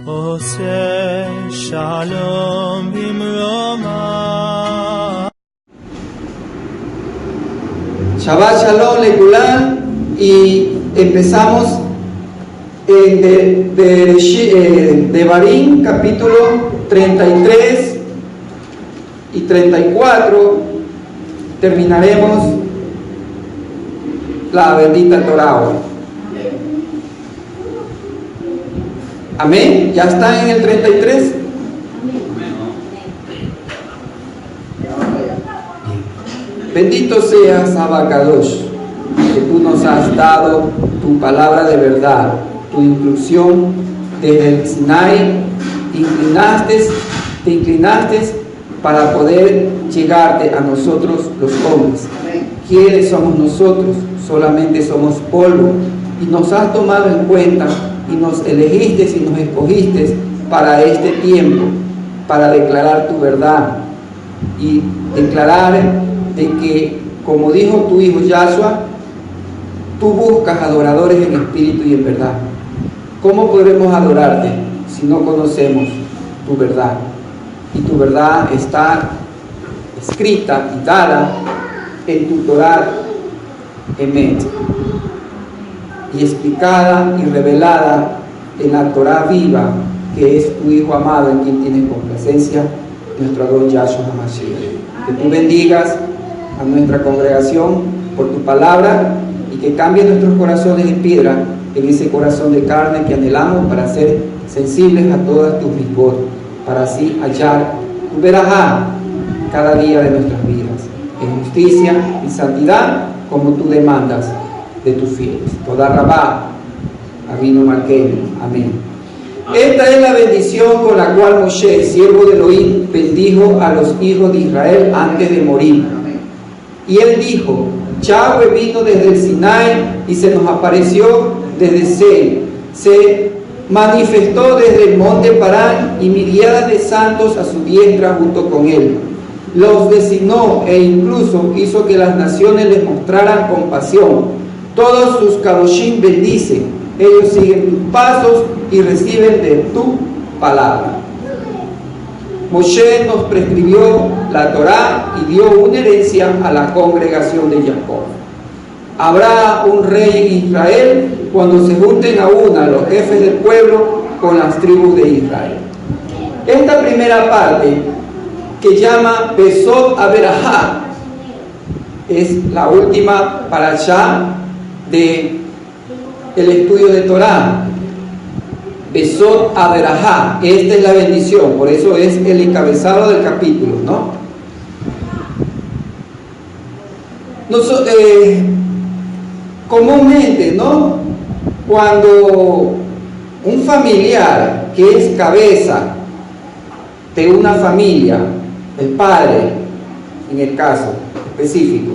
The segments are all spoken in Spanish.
עושה שלום במרומה. Shabbat Shalom Lekulam, y empezamos en Devarim, capítulo 33 y 34. Terminaremos la bendita Torah hoy. Amén. ¿Ya están en el 33? Bendito seas, Abacadosh, que tú nos has dado tu palabra de verdad, tu instrucción desde el Sinai. Te inclinaste para poder llegarte a nosotros los hombres. ¿Quiénes somos nosotros? Solamente somos polvo, y nos has tomado en cuenta y nos elegiste y nos escogiste para este tiempo, para declarar tu verdad y declarar de que, como dijo tu hijo Yahshua, tú buscas adoradores en espíritu y en verdad. ¿Cómo podremos adorarte si no conocemos tu verdad? Y tu verdad está escrita y dada en tu Torah Emet, y explicada y revelada en la Torah viva, que es tu Hijo amado, en quien tienes complacencia, nuestro Adón Yahshua HaMashiach. Que tú bendigas a nuestra congregación por tu palabra, y que cambie nuestros corazones de piedra en ese corazón de carne que anhelamos, para ser sensibles a todas tus mitzvot, para así hallar tu verajá cada día de nuestras vidas, en justicia y santidad, como tú demandas de tus fieles. Toda Rabá, Avinu Malkeinu. Amén. Esta es la bendición con la cual Moshe, siervo de Elohim, bendijo a los hijos de Israel antes de morir. Y él dijo: Yahweh vino desde el Sinai y se nos apareció desde Seir. Se manifestó desde el monte Parán, y miriadas de santos a su diestra junto con él. Los designó e incluso hizo que las naciones les mostraran compasión. Todos sus kadoshim bendicen, ellos siguen tus pasos y reciben de tu palabra. Moshe nos prescribió la Torá y dio una herencia a la congregación de Jacob. Habrá un rey en Israel cuando se junten a una los jefes del pueblo con las tribus de Israel. Esta primera parte, que llama Besot Aberajá, es la última parashá de el estudio de Torá. Besot Aberajá, esta es la bendición, por eso es el encabezado del capítulo, ¿no? Comúnmente, ¿no?, cuando un familiar que es cabeza de una familia, el padre en el caso específico,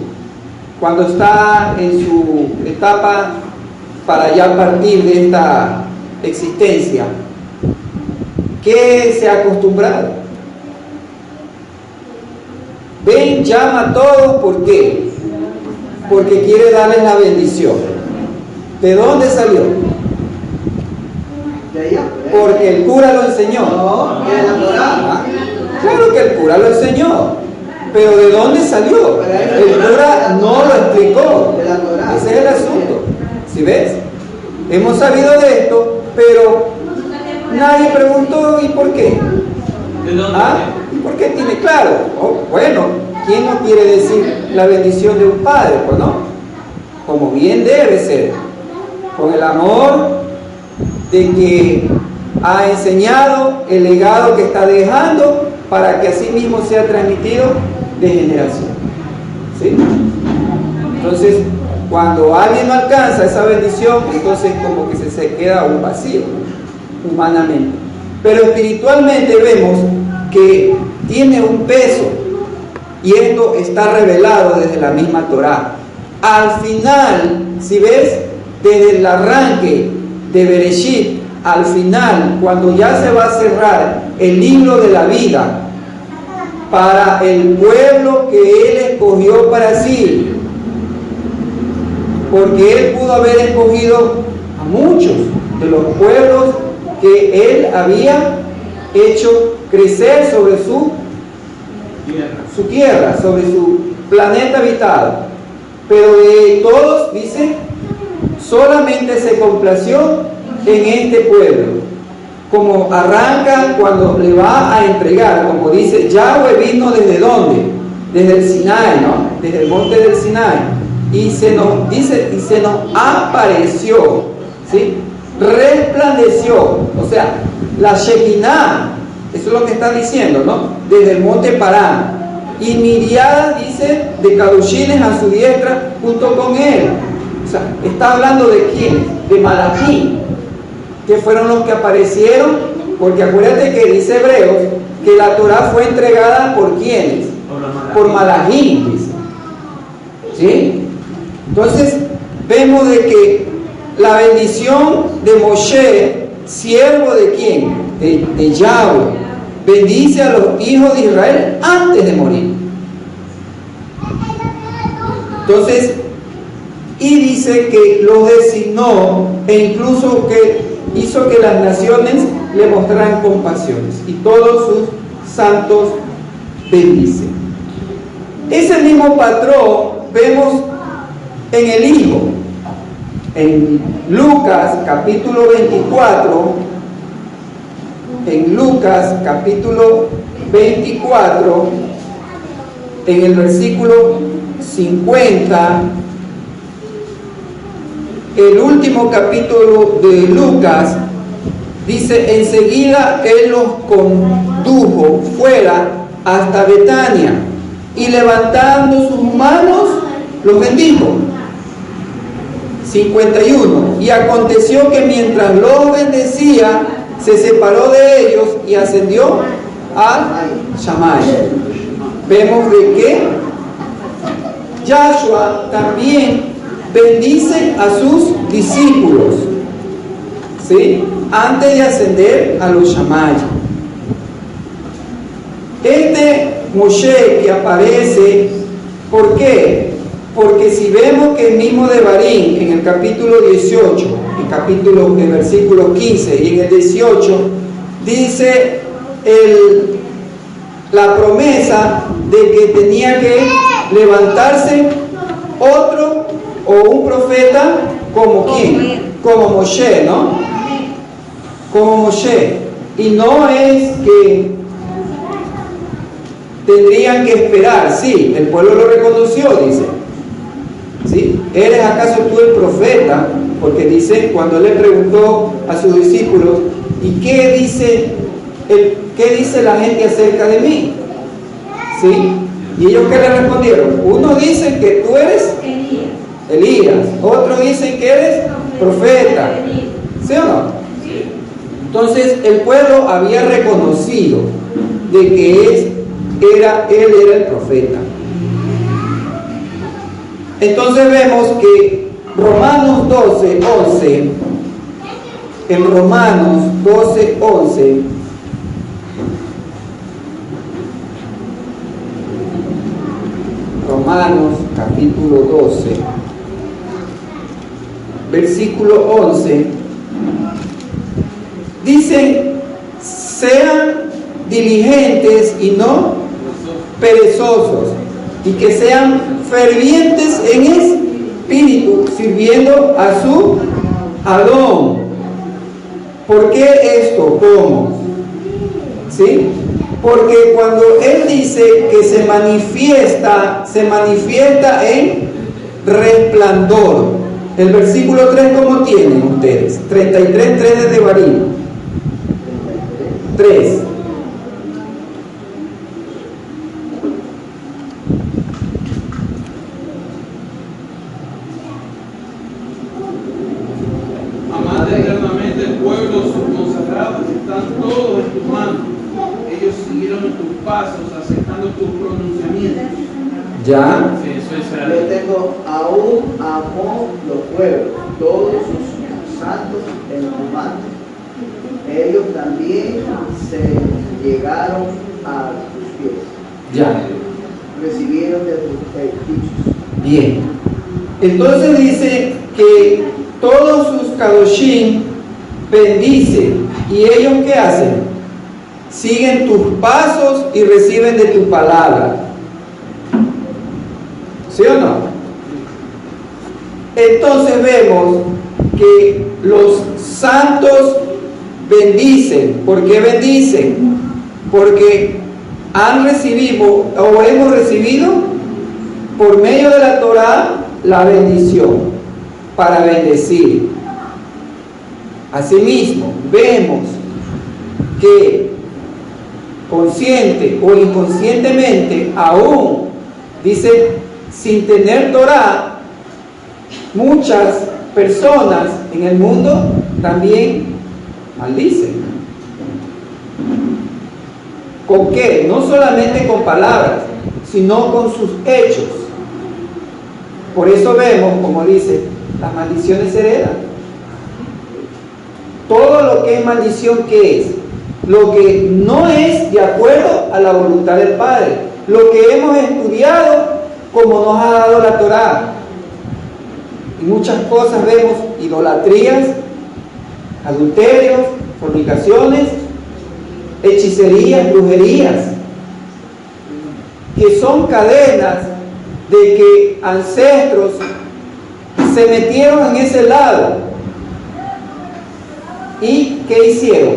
cuando está en su etapa para ya partir de esta existencia, ¿qué se ha acostumbrado? Ven, llama a todos. ¿Por qué? Porque quiere darles la bendición. ¿De dónde salió? Porque el cura lo enseñó. Claro que el cura lo enseñó, pero ¿de dónde salió? El cura no lo explicó. Ese es el asunto. ¿Sí ves? Hemos sabido de esto, pero nadie preguntó ¿y por qué? ¿Y por qué tiene claro? Bueno, ¿quién no quiere decir la bendición de un padre? Pues no, como bien debe ser, con el amor de que ha enseñado, el legado que está dejando, para que así mismo sea transmitido de generación. ¿Sí? Entonces, cuando alguien no alcanza esa bendición, entonces como que se queda un vacío, ¿no?, humanamente. Pero espiritualmente vemos que tiene un peso, y esto está revelado desde la misma Torá. Al final, si ves, desde el arranque de Bereshit al final, cuando ya se va a cerrar el libro de la vida para el pueblo que Él escogió para sí, porque Él pudo haber escogido a muchos de los pueblos que él había hecho crecer sobre su tierra, sobre su planeta habitado. Pero de todos, dice, solamente se complació en este pueblo. Como arranca cuando le va a entregar, como dice, Yahweh vino desde ¿dónde? Desde el Sinai, ¿no? Desde el monte del Sinai. Y se nos dice, y se nos apareció, ¿sí? Resplandeció, o sea, la Shekinah, eso es lo que está diciendo, ¿no? Desde el monte Parán. Y miriadas, dice, de cadushines a su diestra junto con él. O sea, está hablando de quién? De Malaquí, que fueron los que aparecieron, porque acuérdate que dice Hebreos que la Torah fue entregada por ¿quiénes? Por Malaquí, dice. ¿Sí? Entonces, vemos de que la bendición de Moshe, siervo de quién? De Yahweh, bendice a los hijos de Israel antes de morir. Entonces, y dice que los designó e incluso que hizo que las naciones le mostraran compasión y todos sus santos bendice. Ese mismo patrón vemos en el Hijo. En Lucas capítulo 24, en Lucas capítulo 24, en el versículo 50, el último capítulo de Lucas, dice, enseguida él los condujo fuera hasta Betania y levantando sus manos los bendijo. 51. Y aconteció que mientras los bendecía, se separó de ellos y ascendió a Shammai. Vemos de que Yahshua también bendice a sus discípulos, ¿sí? Antes de ascender a los Shammai. Este Moshe que aparece, ¿por qué? Porque si vemos que el mismo Devarim en el capítulo 18, en el versículo 15 y en el 18, dice la promesa de que tenía que levantarse otro o un profeta como quién, como Moshe, ¿no? Como Moshe. Y no es que tendrían que esperar, sí, el pueblo lo reconoció, dice. ¿Sí? ¿Eres acaso tú el profeta? Porque dice, cuando él le preguntó a sus discípulos, ¿y qué dice la gente acerca de mí? ¿Sí? ¿Y ellos qué le respondieron? Unos dicen que tú eres Elías, otros dicen que eres profeta. ¿Sí o no? Entonces el pueblo había reconocido de que él era el profeta. Entonces vemos que Romanos 12:11, en Romanos 12:11, Romanos capítulo 12, versículo 11, dice, sean diligentes y no perezosos, y que sean fervientes en espíritu, sirviendo a su Adón. ¿Por qué esto? ¿Cómo? ¿Sí? Porque cuando él dice que se manifiesta en resplandor. El versículo 3, ¿cómo tienen ustedes? 33:3 de Devarim. 3. Eternamente el pueblo, sus consagrados están todos en tus manos. Ellos siguieron tus pasos, aceptando tus pronunciamientos. ¿Ya? Sí, eso es Yo tengo aún amó los pueblos, todos sus santos en tus manos. Ellos también se llegaron a tus pies. Ya. Recibieron de tus dichos. Bien. Entonces dice que todos sus kadoshim bendice ¿Y ellos qué hacen? Siguen tus pasos y reciben de tu palabra. ¿Sí o no? Entonces vemos que los santos bendicen. ¿Por qué bendicen? Porque han recibido o hemos recibido por medio de la Torá la bendición para bendecir. Asimismo, vemos que consciente o inconscientemente, aún, dice, sin tener Torá, muchas personas en el mundo también maldicen. ¿Con qué? No solamente con palabras, sino con sus hechos. Por eso vemos, como dice, las maldiciones se heredan. Todo lo que es maldición, ¿qué es? Lo que no es de acuerdo a la voluntad del Padre. Lo que hemos estudiado como nos ha dado la Torá. Y muchas cosas vemos: idolatrías, adulterios, fornicaciones, hechicerías, brujerías, que son cadenas de que ancestros se metieron en ese lado. ¿Y qué hicieron?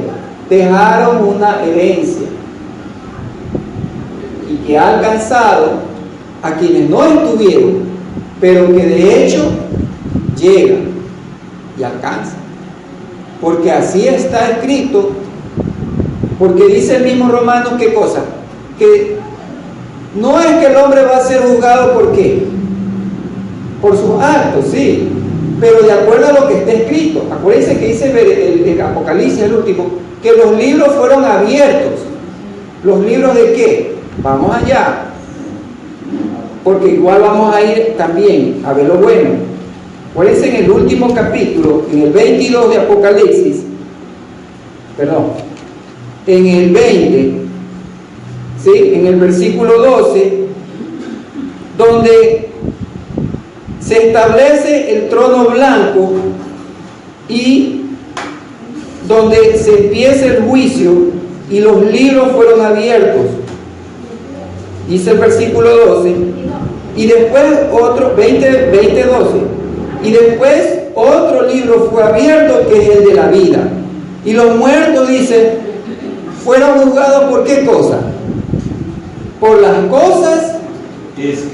Dejaron una herencia y que ha alcanzado a quienes no estuvieron, pero que de hecho llega y alcanza, porque así está escrito. Porque dice el mismo Romanos, ¿qué cosa? Que no es que el hombre va a ser juzgado ¿por qué? Por sus actos, sí, pero de acuerdo a lo que está escrito. Acuérdense que dice el Apocalipsis, el último, que los libros fueron abiertos. ¿Los libros de qué? Vamos allá, porque igual vamos a ir también a ver lo bueno. Acuérdense en el último capítulo, en el 22 de Apocalipsis, en el 20, ¿sí? En el versículo 12, donde se establece el trono blanco y donde se empieza el juicio y los libros fueron abiertos. Dice el versículo 12, y después otro, 12, y después otro libro fue abierto, que es el de la vida. Y los muertos, dice, fueron juzgados ¿por qué cosa? Por las cosas,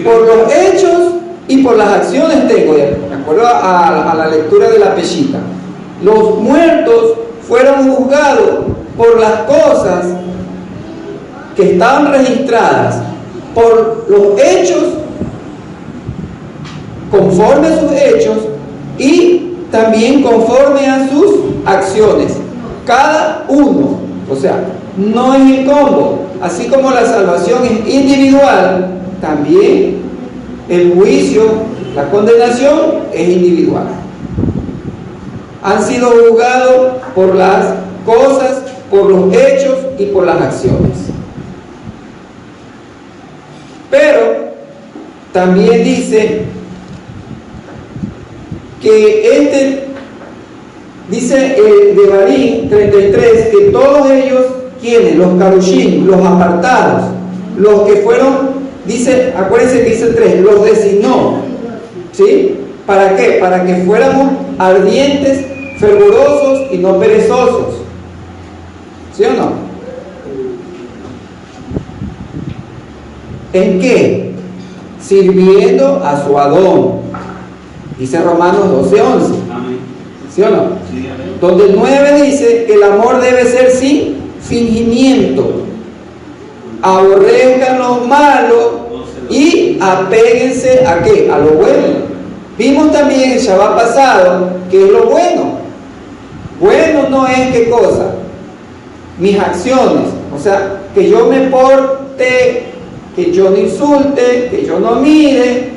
por los hechos y por las acciones. Tengo, de acuerdo a la lectura de la Peshita, los muertos fueron juzgados por las cosas que estaban registradas, por los hechos, conforme a sus hechos, y también conforme a sus acciones. Cada uno, o sea, no es en combo. Así como la salvación es individual, también el juicio, la condenación es individual. Han sido juzgados por las cosas, por los hechos y por las acciones. Pero también dice que dice el Devarim 33, que todos ellos, ¿quiénes? Los Karushim, los apartados, los que fueron, dice, acuérdense que dice 3, los designó, ¿sí? ¿Para qué? Para que fuéramos ardientes, fervorosos y no perezosos. ¿Sí o no? ¿En qué? Sirviendo a su Adón. Dice Romanos 12:11. ¿Sí o no? Sí, donde el 9 dice que el amor debe ser sin fingimiento. Aborrezcan lo malo y apéguense ¿a qué? A lo bueno. Vimos también el Shabbat pasado que es lo bueno. Bueno no es qué cosa, mis acciones, o sea, que yo me porte, que yo no insulte, que yo no mire,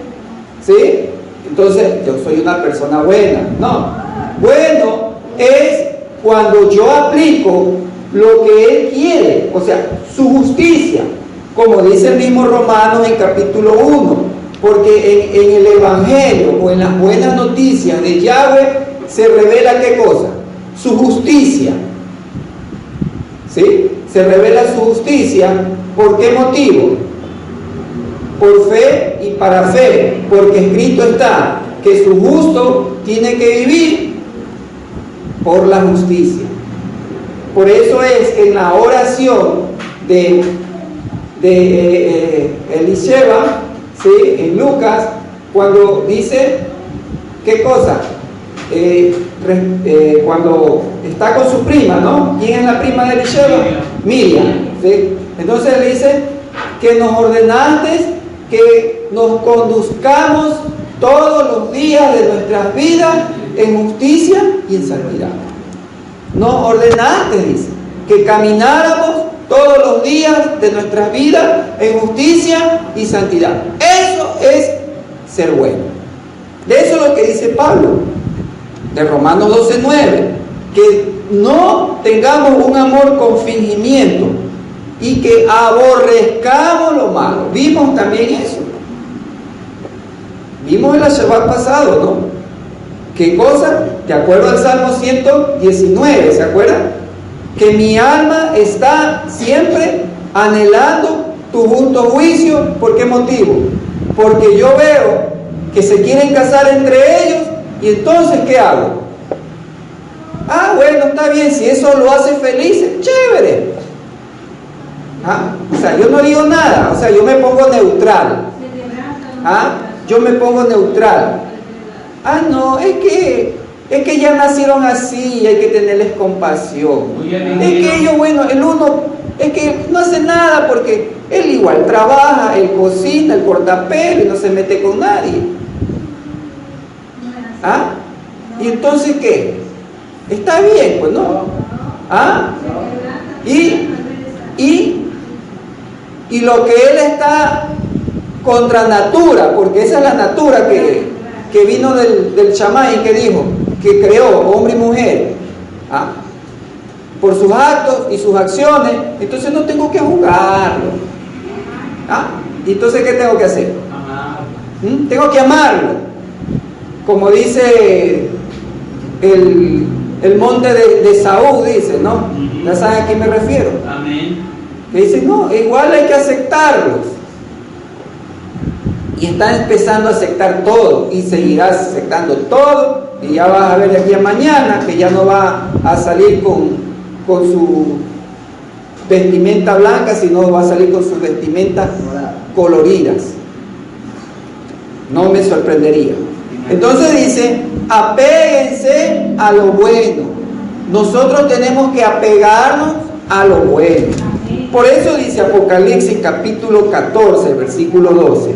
¿sí? Entonces yo soy una persona buena. No, bueno es cuando yo aplico lo que Él quiere, o sea, su justicia, como dice el mismo Romanos en capítulo 1, porque en el Evangelio o en las buenas noticias de Yahweh se revela ¿qué cosa? Su justicia. ¿sí? Se revela su justicia. ¿Por qué motivo? Por fe y para fe, porque escrito está que su justo tiene que vivir por la justicia. Por eso es que en la oración de Elisheba, ¿sí? En Lucas, cuando dice, ¿qué cosa? Cuando está con su prima, ¿no? ¿Quién es la prima de Elisheba? Miriam, ¿sí? Entonces le dice que nos ordenaste que nos conduzcamos todos los días de nuestras vidas en justicia y en santidad. Nos ordenaste, dice, que camináramos todos los días de nuestras vidas en justicia y santidad. Eso es ser bueno. De eso es lo que dice Pablo, de Romanos 12:9, que no tengamos un amor con fingimiento y que aborrezcamos lo malo. Vimos también eso. Vimos el Shabbat pasado, ¿no? ¿Qué cosa? De acuerdo al Salmo 119, ¿se acuerdan? Que mi alma está siempre anhelando tu justo juicio. ¿Por qué motivo? Porque yo veo que se quieren casar entre ellos y entonces ¿qué hago? Ah, bueno, está bien, si eso lo hace feliz, chévere. O sea, yo no digo nada, o sea, yo me pongo neutral. Yo me pongo neutral. No, es que ya nacieron así y hay que tenerles compasión. Es que ellos, bueno, el uno, es que no hace nada porque él igual trabaja, él cocina, él corta pelo y no se mete con nadie. ¿Y entonces qué? Está bien, pues no. Y lo que él está contra natura, porque esa es la natura que vino del chamán y que dijo, que creó hombre y mujer, por sus actos y sus acciones, entonces no tengo que juzgarlo. ¿Y entonces qué tengo que hacer? Tengo que amarlo. Como dice el monte de Saúl, dice, ¿no? ¿Ya saben a qué me refiero? Amén. Que dice, no, igual hay que aceptarlos. Y está empezando a aceptar todo y seguirás aceptando todo y ya vas a ver de aquí a mañana que ya no va a salir con su vestimenta blanca, sino va a salir con sus vestimentas coloridas. No me sorprendería. Entonces dice, apéguense a lo bueno. Nosotros tenemos que apegarnos a lo bueno. Por eso dice Apocalipsis capítulo 14, versículo 12.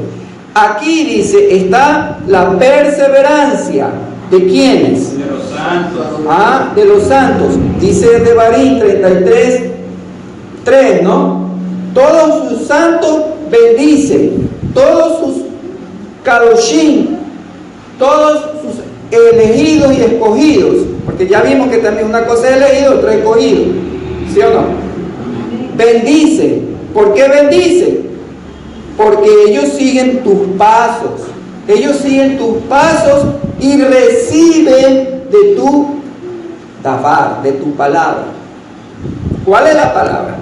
Aquí dice, está la perseverancia. ¿De quiénes? De los santos. De los santos. Dice Devarim 33, 3, ¿no? Todos sus santos bendicen. Todos sus kadoshim, todos sus elegidos y escogidos. Porque ya vimos que también una cosa es elegido, otra es escogido. ¿Sí o no? Bendicen. ¿Por qué bendicen? Porque ellos siguen tus pasos. Ellos siguen tus pasos y reciben de tu davar, de tu palabra. ¿Cuál es la palabra?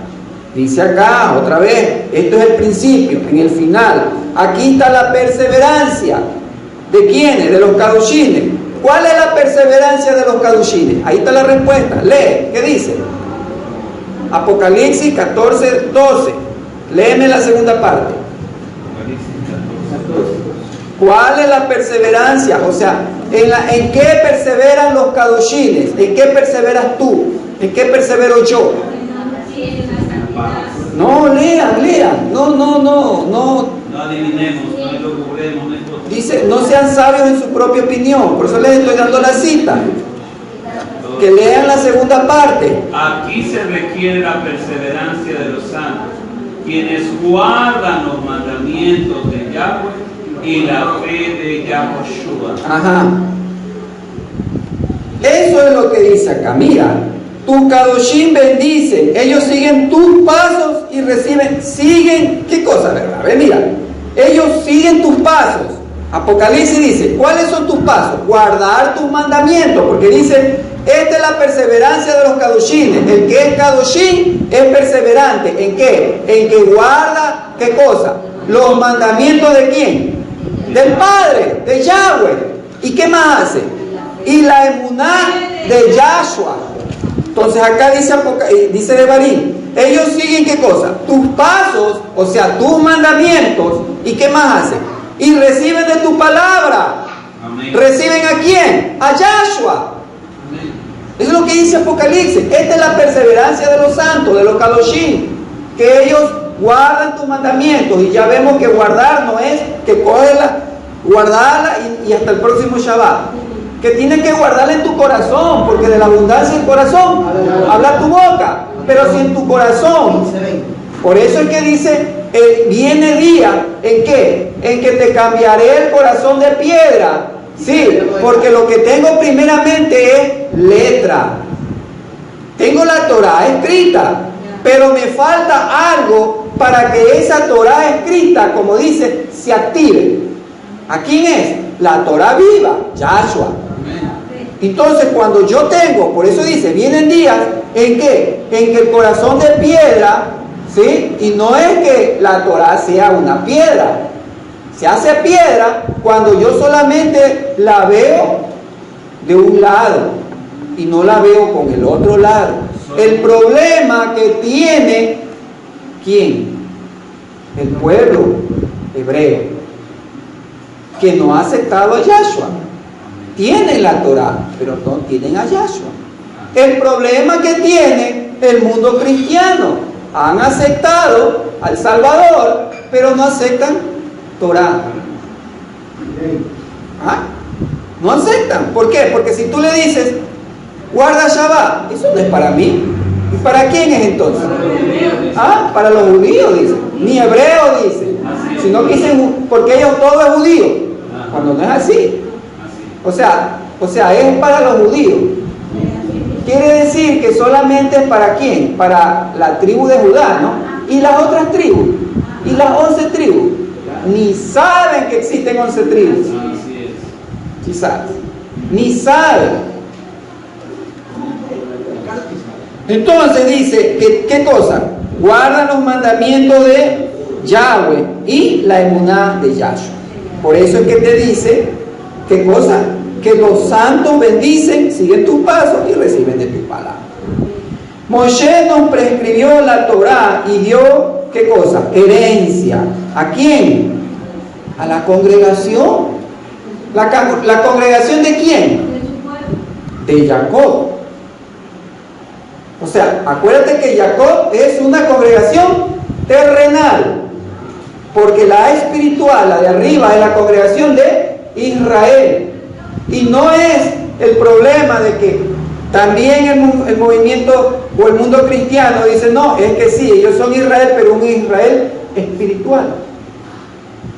Dice acá, otra vez, esto es el principio, en el final. Aquí está la perseverancia. ¿De quiénes? De los kadoshines. ¿Cuál es la perseverancia de los kadoshines? Ahí está la respuesta. Lee, ¿qué dice? Apocalipsis 14, 12. Léeme la segunda parte. ¿Cuál es la perseverancia? O sea, ¿en qué perseveran los kadoshines? ¿En qué perseveras tú? ¿En qué persevero yo? No, lean. No adivinemos, no elucubremos. Dice, no sean sabios en su propia opinión. Por eso les estoy dando la cita. Que lean la segunda parte. Aquí se requiere la perseverancia de los santos, quienes guardan los mandamientos de Yahweh y la fe de Yahoshua. Eso es lo que dice acá. Mira, tu kadoshim bendice, ellos siguen tus pasos y siguen, ¿qué cosa, verdad? Mira, ellos siguen tus pasos. Apocalipsis dice, ¿cuáles son tus pasos? Guardar tus mandamientos, porque dice, esta es la perseverancia de los kadoshines. El que es kadoshim es perseverante. ¿En qué? En que guarda, ¿qué cosa? Los mandamientos ¿de quién? Del Padre, de Yahweh. ¿Y qué más hace? Y la emuná de Yahshua. Entonces acá dice Devarim, ellos siguen ¿qué cosa? Tus pasos, o sea, tus mandamientos. ¿Y qué más hacen? Y reciben de tu palabra. Amén. ¿Reciben a quién? A Yahshua. Eso es lo que dice Apocalipsis. Esta es la perseverancia de los santos, de los Kadoshim, que ellos guardan tus mandamientos. Y ya vemos que guardar no es que cogerla, guardarla y hasta el próximo Shabbat. Que tienes que guardarla en tu corazón, porque de la abundancia del corazón habla tu boca. Pero si en tu corazón, por eso es que dice, viene día, ¿en qué? En que te cambiaré el corazón de piedra. Sí, porque lo que tengo primeramente es letra. Tengo la Torah escrita, pero me falta algo para que esa Torah escrita, como dice, se active. ¿A quién es? La Torah viva, Yahshua. Entonces cuando yo tengo, por eso dice, vienen días en que el corazón de piedra, ¿sí? Y no es que la Torah sea una piedra, se hace piedra cuando yo solamente la veo de un lado y no la veo con el otro lado. El problema que tiene, ¿quién? El pueblo hebreo, que no ha aceptado a Yahshua. Tienen la Torah, pero no tienen a Yahshua. El problema que tiene el mundo cristiano, han aceptado al Salvador, pero no aceptan Torah. ¿Ah? No aceptan. ¿Por qué? Porque si tú le dices, guarda Shabbat, eso no es para mí. ¿Y para quién es entonces? ¿Ah? Para los judíos, dice. Ni hebreo, dice. Sino que dicen, porque ellos todo es judío. Cuando no es así. O sea, es para los judíos. Quiere decir que solamente es para quién? Para la tribu de Judá, ¿no? Y las otras tribus. Y las 11 tribus. Ni saben que existen 11 tribus. ¿Sí sabes? Ni saben. Entonces dice, ¿qué cosa? Guardan los mandamientos de Yahweh y la emuná de Yahshua. Por eso es que te dice, ¿qué cosa? Que los santos bendicen, siguen tus pasos y reciben de tu palabra. Moshe nos prescribió la Torah y dio, ¿qué cosa? Herencia. ¿A quién? A la congregación. ¿La congregación de quién? De Jacob. O sea, acuérdate que Jacob es una congregación terrenal, porque la espiritual, la de arriba, es la congregación de Israel. Y no es el problema de que también el movimiento o el mundo cristiano dice, no, es que sí, ellos son Israel, pero un Israel espiritual.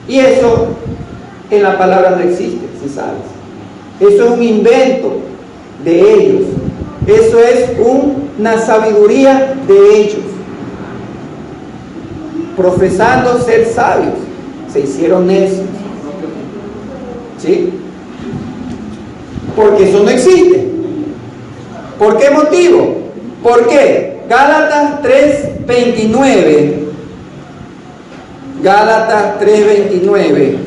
Y eso en la palabra no existe, si sabes. Eso es un invento de ellos. Eso es una sabiduría de ellos. Profesando ser sabios, se hicieron necios. ¿Sí? Porque eso no existe. ¿Por qué motivo? ¿Por qué? Gálatas 3:29. Gálatas 3:29.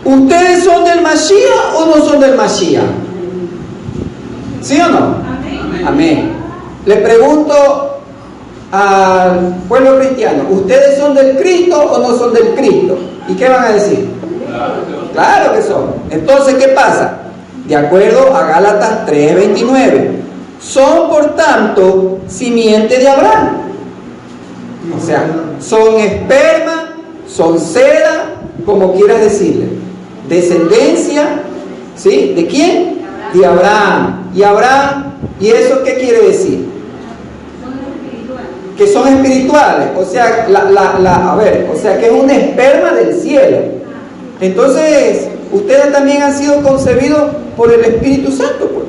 ¿Ustedes son del Mashiach o no son del Mashiach? ¿Sí o no? Amén. Amén. Le pregunto al pueblo cristiano, ¿ustedes son del Cristo o no son del Cristo? ¿Y qué van a decir? Claro que son. Entonces, ¿qué pasa? De acuerdo a Gálatas 3:29, son por tanto simiente de Abraham. O sea, son esperma, son seda, como quieras decirle. Descendencia, ¿sí? ¿De quién? De Abraham. Y Abraham, ¿y eso qué quiere decir? Que son espirituales. O sea, o sea, que es un esperma del cielo. Entonces, ustedes también han sido concebidos por el Espíritu Santo, pues,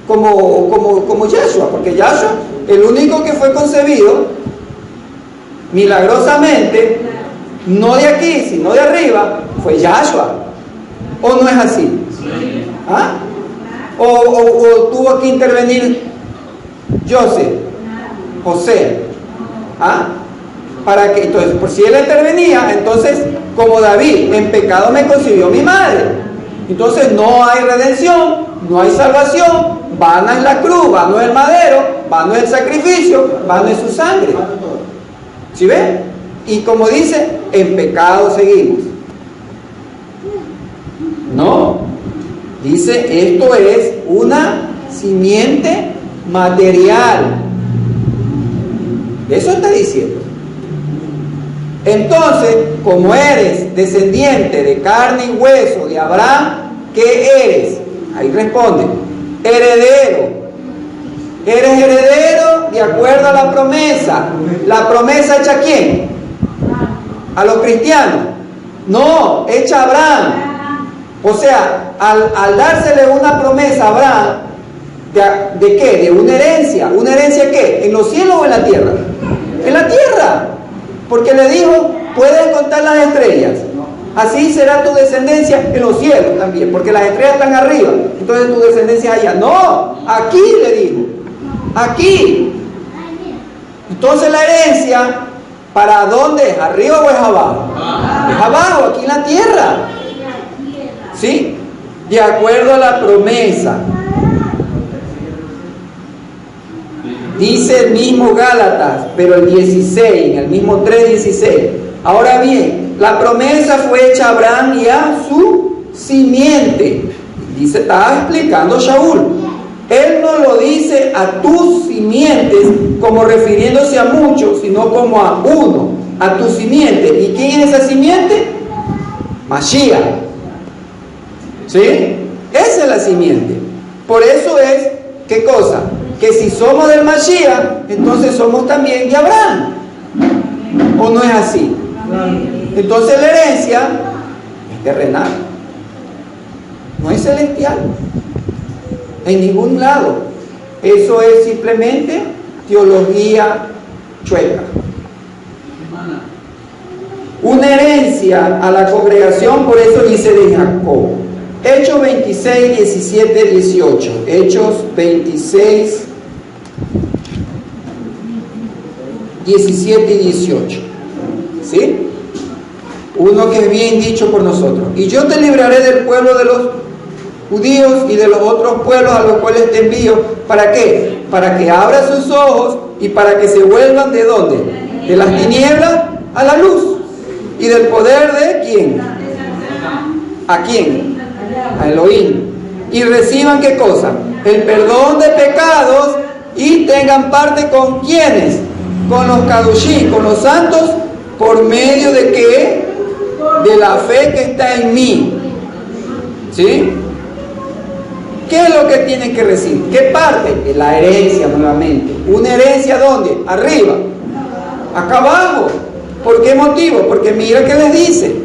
como Yahshua, porque Yahshua, el único que fue concebido milagrosamente, no de aquí, sino de arriba, fue Yahshua. ¿O no es así? ¿Ah? o tuvo que intervenir José. ¿Ah? Para que, entonces, por si él intervenía, entonces, como David, en pecado me concibió mi madre. Entonces no hay redención, no hay salvación, vana es la cruz, vano es el madero, vano es el sacrificio, vano es su sangre. ¿Sí ven? Y como dice, en pecado seguimos. No, dice, esto es una simiente material. Eso está diciendo. Entonces, como eres descendiente de carne y hueso de Abraham, ¿qué eres? Ahí responde, heredero. Eres heredero de acuerdo a la promesa. ¿La promesa hecha a quién? ¿A los cristianos? No, hecha a Abraham. O sea, al dársele una promesa a Abraham, ¿de qué? De una herencia. ¿Una herencia qué? ¿En los cielos o en la tierra? En la tierra. Porque le dijo, puedes contar las estrellas. Así será tu descendencia en los cielos también, porque las estrellas están arriba. Entonces tu descendencia allá. No, aquí le dijo. Aquí. Entonces la herencia, ¿para dónde es? ¿Arriba o es abajo? Es abajo, aquí en la tierra. ¿Sí? De acuerdo a la promesa. Dice el mismo Gálatas, pero el 16, en el mismo 3:16. Ahora bien, la promesa fue hecha a Abraham y a su simiente. Dice, estaba explicando Shaul. Él no lo dice a tus simientes como refiriéndose a muchos, sino como a uno, a tu simiente. ¿Y quién es esa simiente? Mashiach. ¿Sí? Esa es la simiente. Por eso es, ¿qué cosa? Que si somos del Mashiach, entonces somos también de Abraham. ¿O no es así? Entonces la herencia es terrenal, no es celestial, en ningún lado. Eso es simplemente teología chueca. Una herencia a la congregación, por eso dice de Jacob. Hechos 26, 17, 18. Hechos 26, 17 y 18. ¿Sí? Uno que es bien dicho por nosotros. Y yo te libraré del pueblo de los judíos y de los otros pueblos a los cuales te envío. ¿Para qué? Para que abra sus ojos y para que se vuelvan ¿de dónde? De las tinieblas a la luz. ¿Y del poder de quién? ¿A quién? A Elohim. Y reciban ¿qué cosa? El perdón de pecados y tengan parte con ¿quiénes? Con los kadoshim, con los santos, por medio de ¿qué? De la fe que está en mí. ¿Sí? ¿Qué es lo que tienen que recibir? ¿Qué parte? La herencia nuevamente. ¿Una herencia dónde? Arriba. Acá abajo. ¿Por qué motivo? Porque mira que les dice.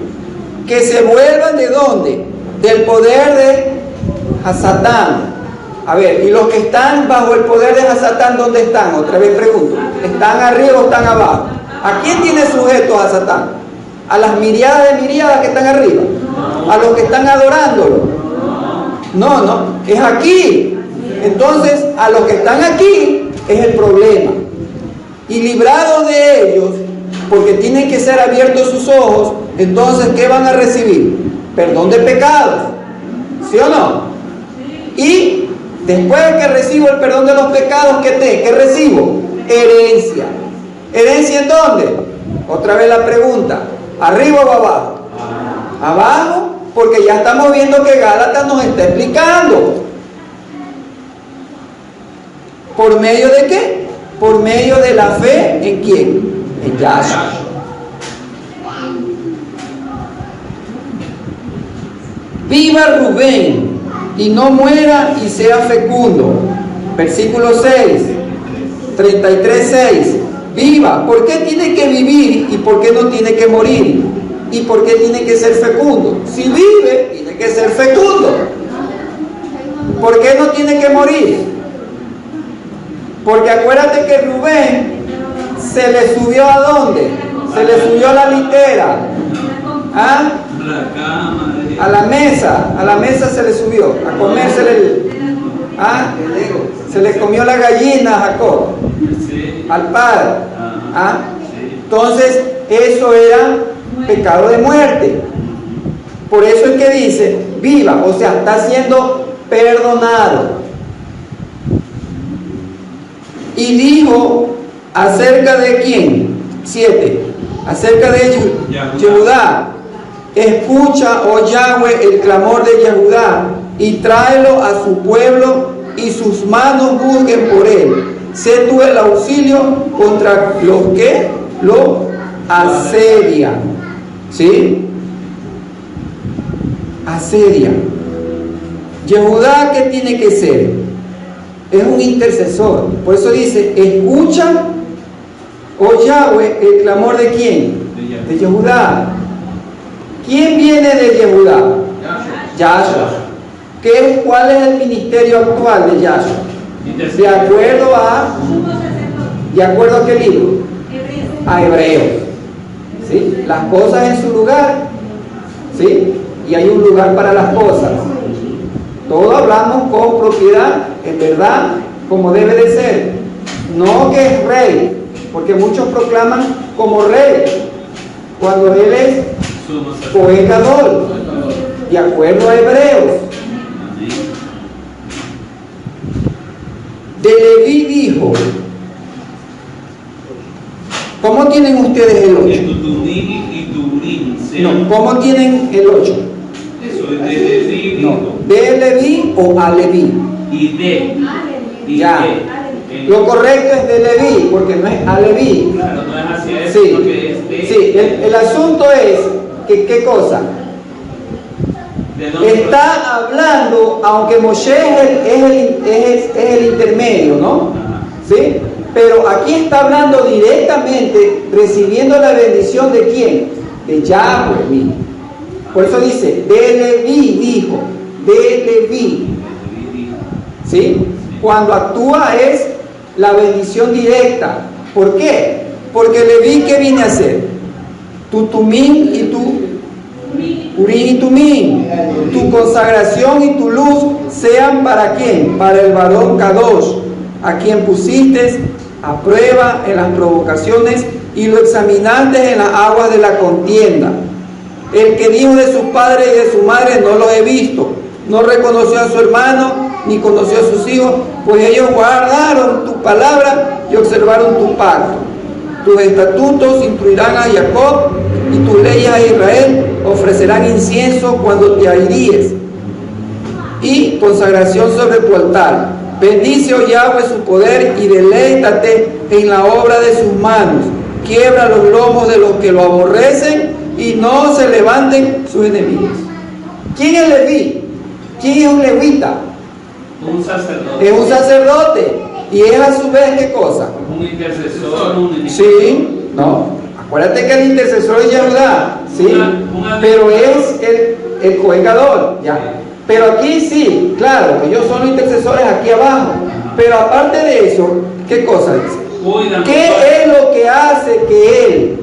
Que se vuelvan ¿de dónde? Del poder de Hasatán. A ver, ¿y los que están bajo el poder de Hasatán dónde están? Otra vez pregunto. ¿Están arriba o están abajo? ¿A quién tiene sujeto Hasatán? ¿A las miriadas de miriadas que están arriba? ¿A los que están adorándolo? No, es aquí. Entonces, a los que están aquí es el problema. Y librados de ellos, porque tienen que ser abiertos sus ojos, entonces, ¿qué van a recibir? Perdón de pecados. ¿Sí o no? Y después de que recibo el perdón de los pecados, ¿qué recibo? Herencia. ¿Herencia en dónde? Otra vez la pregunta. ¿Arriba o abajo? Abajo, porque ya estamos viendo que Gálatas nos está explicando. ¿Por medio de qué? Por medio de la fe ¿en quién? En Yahshua. Viva Rubén y no muera y sea fecundo. Versículo 6, 33:6. Viva. ¿Por qué tiene que vivir y por qué no tiene que morir? ¿Y por qué tiene que ser fecundo? Si vive, tiene que ser fecundo. ¿Por qué no tiene que morir? Porque acuérdate que Rubén se le subió ¿a dónde? Se le subió a la litera. ¿Ah? A la mesa se le subió, a comérsele ¿Ah? El ego. Se le comió la gallina a Jacob, Sí. al padre. ¿Ah? Sí. Entonces, eso era pecado de muerte. Por eso es que dice, viva, o sea, está siendo perdonado. Y dijo, ¿acerca de quién? 7. Acerca de Yehudá. Escucha, oh Yahweh, el clamor de Yehudá, y tráelo a su pueblo, y sus manos juzguen por él. Sé tú el auxilio contra los que lo asedian. ¿Sí? Asedian. Yehudá, ¿qué tiene que ser? Es un intercesor. Por eso dice, escucha, oh Yahweh, el clamor de quién? De Yehudá. ¿Quién viene de Yehudá? Yahshua. ¿Cuál es el ministerio actual de Yahshua? ¿De acuerdo a qué libro? A Hebreos. ¿Sí? Las cosas en su lugar. ¿Sí? Y hay un lugar para las cosas. Todos hablamos con propiedad, en verdad, como debe de ser. No que es rey, porque muchos proclaman como rey, cuando él es Cohen Gadol, de acuerdo a Hebreos. De Leví dijo, ¿cómo tienen ustedes el 8? No, ¿cómo tienen el 8? Eso es de Leví. No, ¿de Leví o a Leví? Y de. Ya. Lo correcto es de Leví, porque no es a Leví. Claro, no es hacia eso, Sí, sino que es de. sí, el asunto es que, ¿qué cosa? ¿De dónde Está hablando, aunque Moshe es el intermedio, ¿no? ¿Sí? Pero aquí está hablando directamente, recibiendo la bendición de quién? De Yahweh mismo. Por eso dice, de Leví, dijo, de Leví. ¿Sí? Cuando actúa es la bendición directa. ¿Por qué? Porque Leví, ¿qué viene a hacer? Tu tumín y tu Urín y Tumín. Tu consagración y tu luz sean ¿para quién? Para el varón Kadosh, a quien pusiste a prueba en las provocaciones y lo examinaste en las aguas de la contienda. El que dijo de su padre y de su madre, no lo he visto, no reconoció a su hermano ni conoció a sus hijos, pues ellos guardaron tu palabra y observaron tu pacto. Tus estatutos instruirán a Jacob y tus leyes a Israel, ofrecerán incienso cuando te airíes y consagración sobre tu altar. Bendice, oh Yahweh, su poder y deleítate en la obra de sus manos. Quiebra los lomos de los que lo aborrecen y no se levanten sus enemigos. ¿Quién es Leví? ¿Quién es un levita? Un sacerdote. Es un sacerdote. Y es a su vez, ¿qué cosa? Un intercesor, un Sí, no. Acuérdate que el intercesor es Yehudá, ¿sí? Pero es el Cohen Gadol, ya. Pero aquí sí, claro, ellos son los intercesores aquí abajo. Pero aparte de eso, ¿qué cosa dice? ¿Qué es lo que hace que él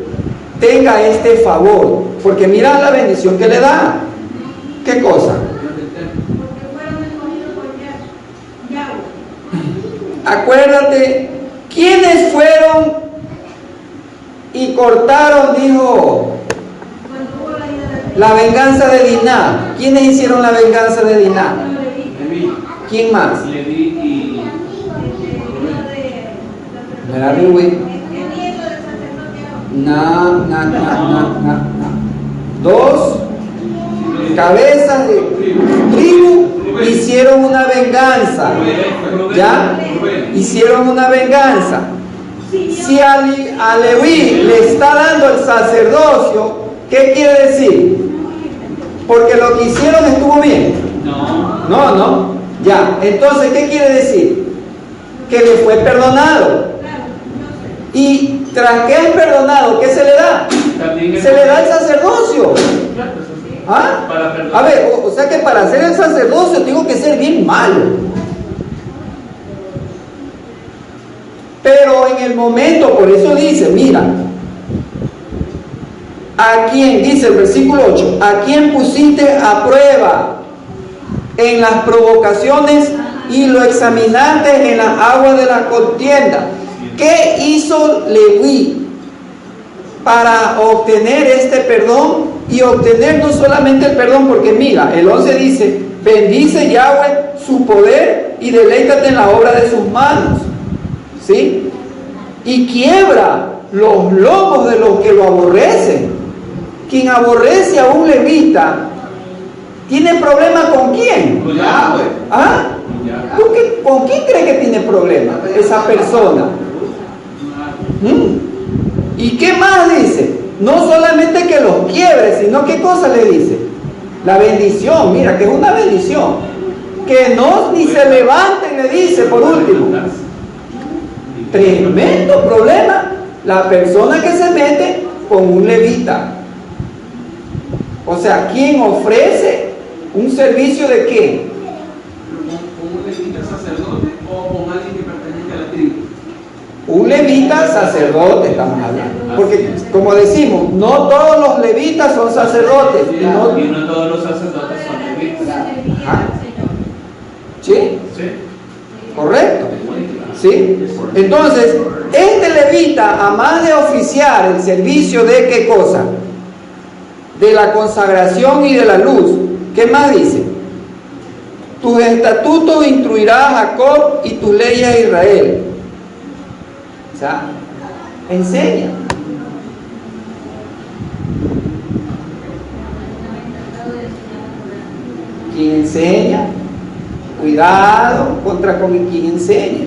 tenga este favor? Porque mira la bendición que le da. ¿Qué cosa? Acuérdate, ¿quiénes fueron y cortaron, dijo, la venganza de Diná? ¿Quiénes hicieron la venganza de Diná? ¿Quién más? Leví y ¿No era Rubén? No. 2 cabezas de tribu hicieron una venganza. ¿Ya? Hicieron una venganza. Si a Leví le está dando el sacerdocio, ¿qué quiere decir? Porque lo que hicieron estuvo bien. No. Ya. Entonces, ¿qué quiere decir? Que le fue perdonado. Y tras que es perdonado, ¿qué se le da? Se le da el sacerdocio. ¿Ah? A ver, o sea que para hacer el sacerdocio tengo que ser bien malo. Pero en el momento, por eso dice, mira, a quien, dice el versículo 8, a quien pusiste a prueba en las provocaciones y lo examinaste en las aguas de la contienda. ¿Qué hizo Leví para obtener este perdón? Y obtener no solamente el perdón, porque mira, el 11 dice, bendice Yahweh su poder y deleítate en la obra de sus manos, ¿sí? Y quiebra los lomos de los que lo aborrecen. Quien aborrece a un levita, ¿tiene problema con quién? Con Yahweh. ¿Ah? ¿Con quién cree que tiene problema esa persona? ¿Y qué más dice? No solamente que los quiebre, sino ¿qué cosa le dice? La bendición, mira, que es una bendición. Que no ni se levanten, le dice por último. Tremendo problema la persona que se mete con un levita. O sea, ¿quién ofrece un servicio de qué? ¿Con un levita sacerdote o con alguien que pertenece a la tribu? Un levita sacerdote estamos hablando. Porque, como decimos, no todos los levitas son sacerdotes. Y no todos los sacerdotes son levitas. ¿Ah? ¿Sí? ¿Sí? ¿Correcto? ¿Sí? Entonces, este levita, a más de oficiar el servicio de ¿qué cosa? De la consagración y de la luz. ¿Qué más dice? Tus estatutos instruirá a Jacob y tus leyes a Israel. O sea, enseña. Quien enseña, cuidado contra con quien enseña.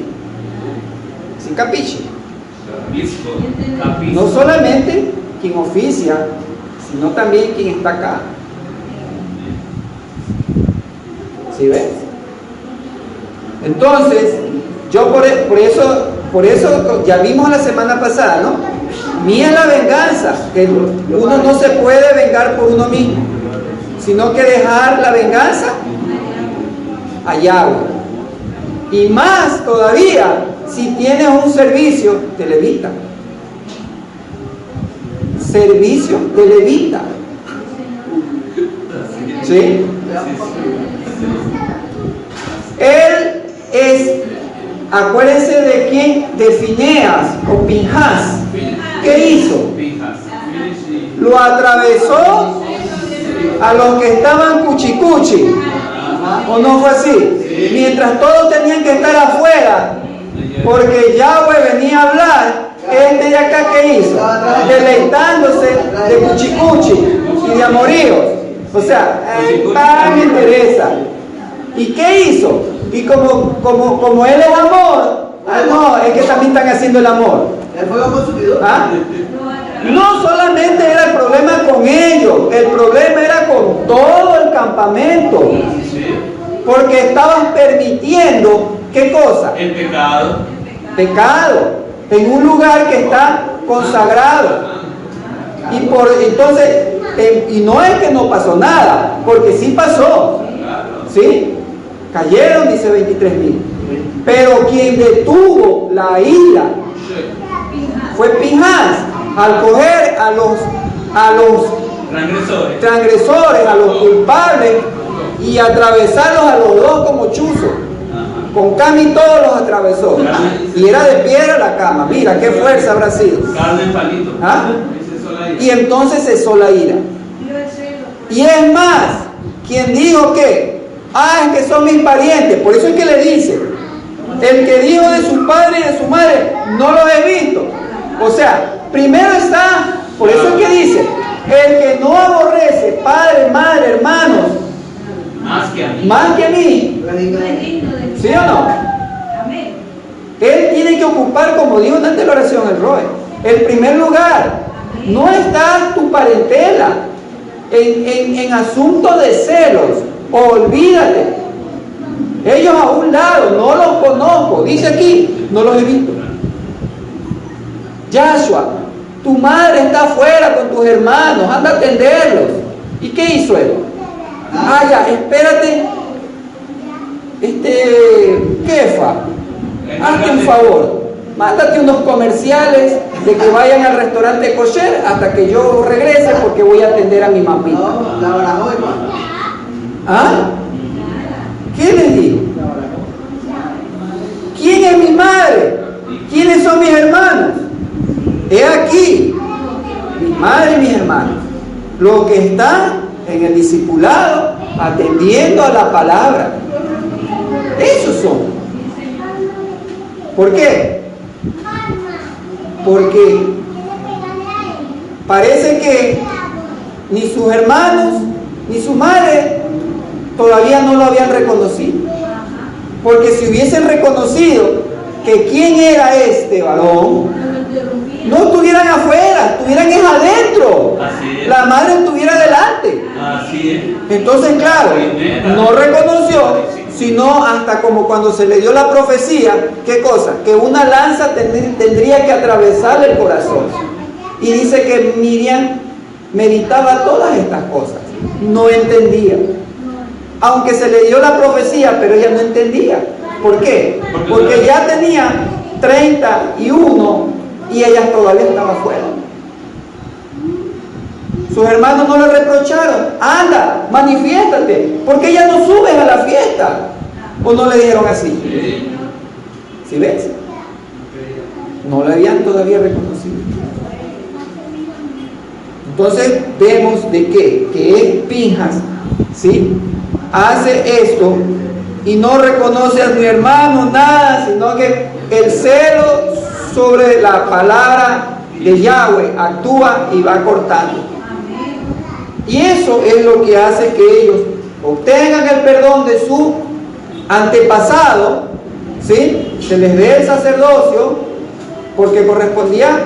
¿Sí capiche? No solamente quien oficia, sino también quien está acá. ¿Sí ves? Entonces, yo por eso ya vimos la semana pasada, ¿no? Mía es la venganza, que uno no se puede vengar por uno mismo, sino que dejar la venganza a Yahweh. Y más todavía, si tienes un servicio de levita. Servicio de levita. ¿Sí? Él es, acuérdense de quién, de Fineas o Pinhas. ¿Qué hizo? Lo atravesó a los que estaban cuchicuchi. ¿O no fue así? Mientras todos tenían que estar afuera, porque Yahweh venía a hablar, este de acá, ¿qué hizo? Deleitándose de cuchicuchi y de amoríos. O sea, tan me interesa. ¿Y qué hizo? Y como él es amor, no, es que también están haciendo el amor. ¿El fuego consumidor? ¿Ah? No solamente era el problema con ellos, el problema era con todo el campamento. Porque estaban permitiendo, ¿qué cosa? El pecado. Pecado, en un lugar que está consagrado. Entonces, y no es que no pasó nada, porque sí pasó. ¿Sí? Cayeron, dice 23,000. Pero quien detuvo la ira fue Pinhas, al coger a los transgresores, a los culpables, y atravesarlos a los dos como chuzos. Con cama y todo los atravesó. Y era de piedra la cama. Mira qué fuerza habrá sido. ¿Ah? Y entonces cesó la ira. Y es más, quien dijo que, es que son mis parientes. Por eso es que le dice, el que dijo de su padre y de su madre, no los he visto. O sea, primero está, por eso es que dice, el que no aborrece padre, madre, hermanos, más que a mí, ¿sí o no? Él tiene que ocupar, como dijo antes de la oración el Roe, el primer lugar. No está tu parentela en asuntos de celos. Olvídate. Ellos a un lado, no los conozco. Dice aquí, no los he visto. Yahshua, tu madre está afuera con tus hermanos, anda a atenderlos. ¿Y qué hizo él? Ya, espérate. Kefa, hazte un favor, mándate unos comerciales de que vayan al restaurante kosher hasta que yo regrese porque voy a atender a mi mamita. No, la barajó, hermano. ¿Ah? ¿Qué les digo? ¿quién es mi madre? ¿Quiénes son mis hermanos? He aquí, mi madre y mis hermanos, los que están en el discipulado, atendiendo a la palabra. Esos son. ¿Por qué? Porque parece que ni sus hermanos ni su madre todavía no lo habían reconocido. Porque si hubiesen reconocido que quién era este varón, no estuvieran afuera, estuvieran adentro. La madre estuviera delante. Entonces, claro, no reconoció, sino hasta como cuando se le dio la profecía, ¿qué cosa? Que una lanza tendría que atravesarle el corazón. Y dice que Miriam meditaba todas estas cosas, no entendía. Aunque se le dio la profecía, pero ella no entendía. ¿Por qué? Porque ya tenía 31 y ella todavía estaba fuera. Sus hermanos no le reprocharon, anda, manifiéstate, porque ella no sube a la fiesta. ¿O no le dijeron así? ¿Sí ves? No la habían todavía reconocido. Entonces vemos de qué, que es Pinjas, ¿sí? Hace esto y no reconoce a mi hermano nada, sino que el celo sobre la palabra de Yahweh actúa y va cortando. Y eso es lo que hace que ellos obtengan el perdón de su antepasado, ¿sí? Se les dé el sacerdocio porque correspondía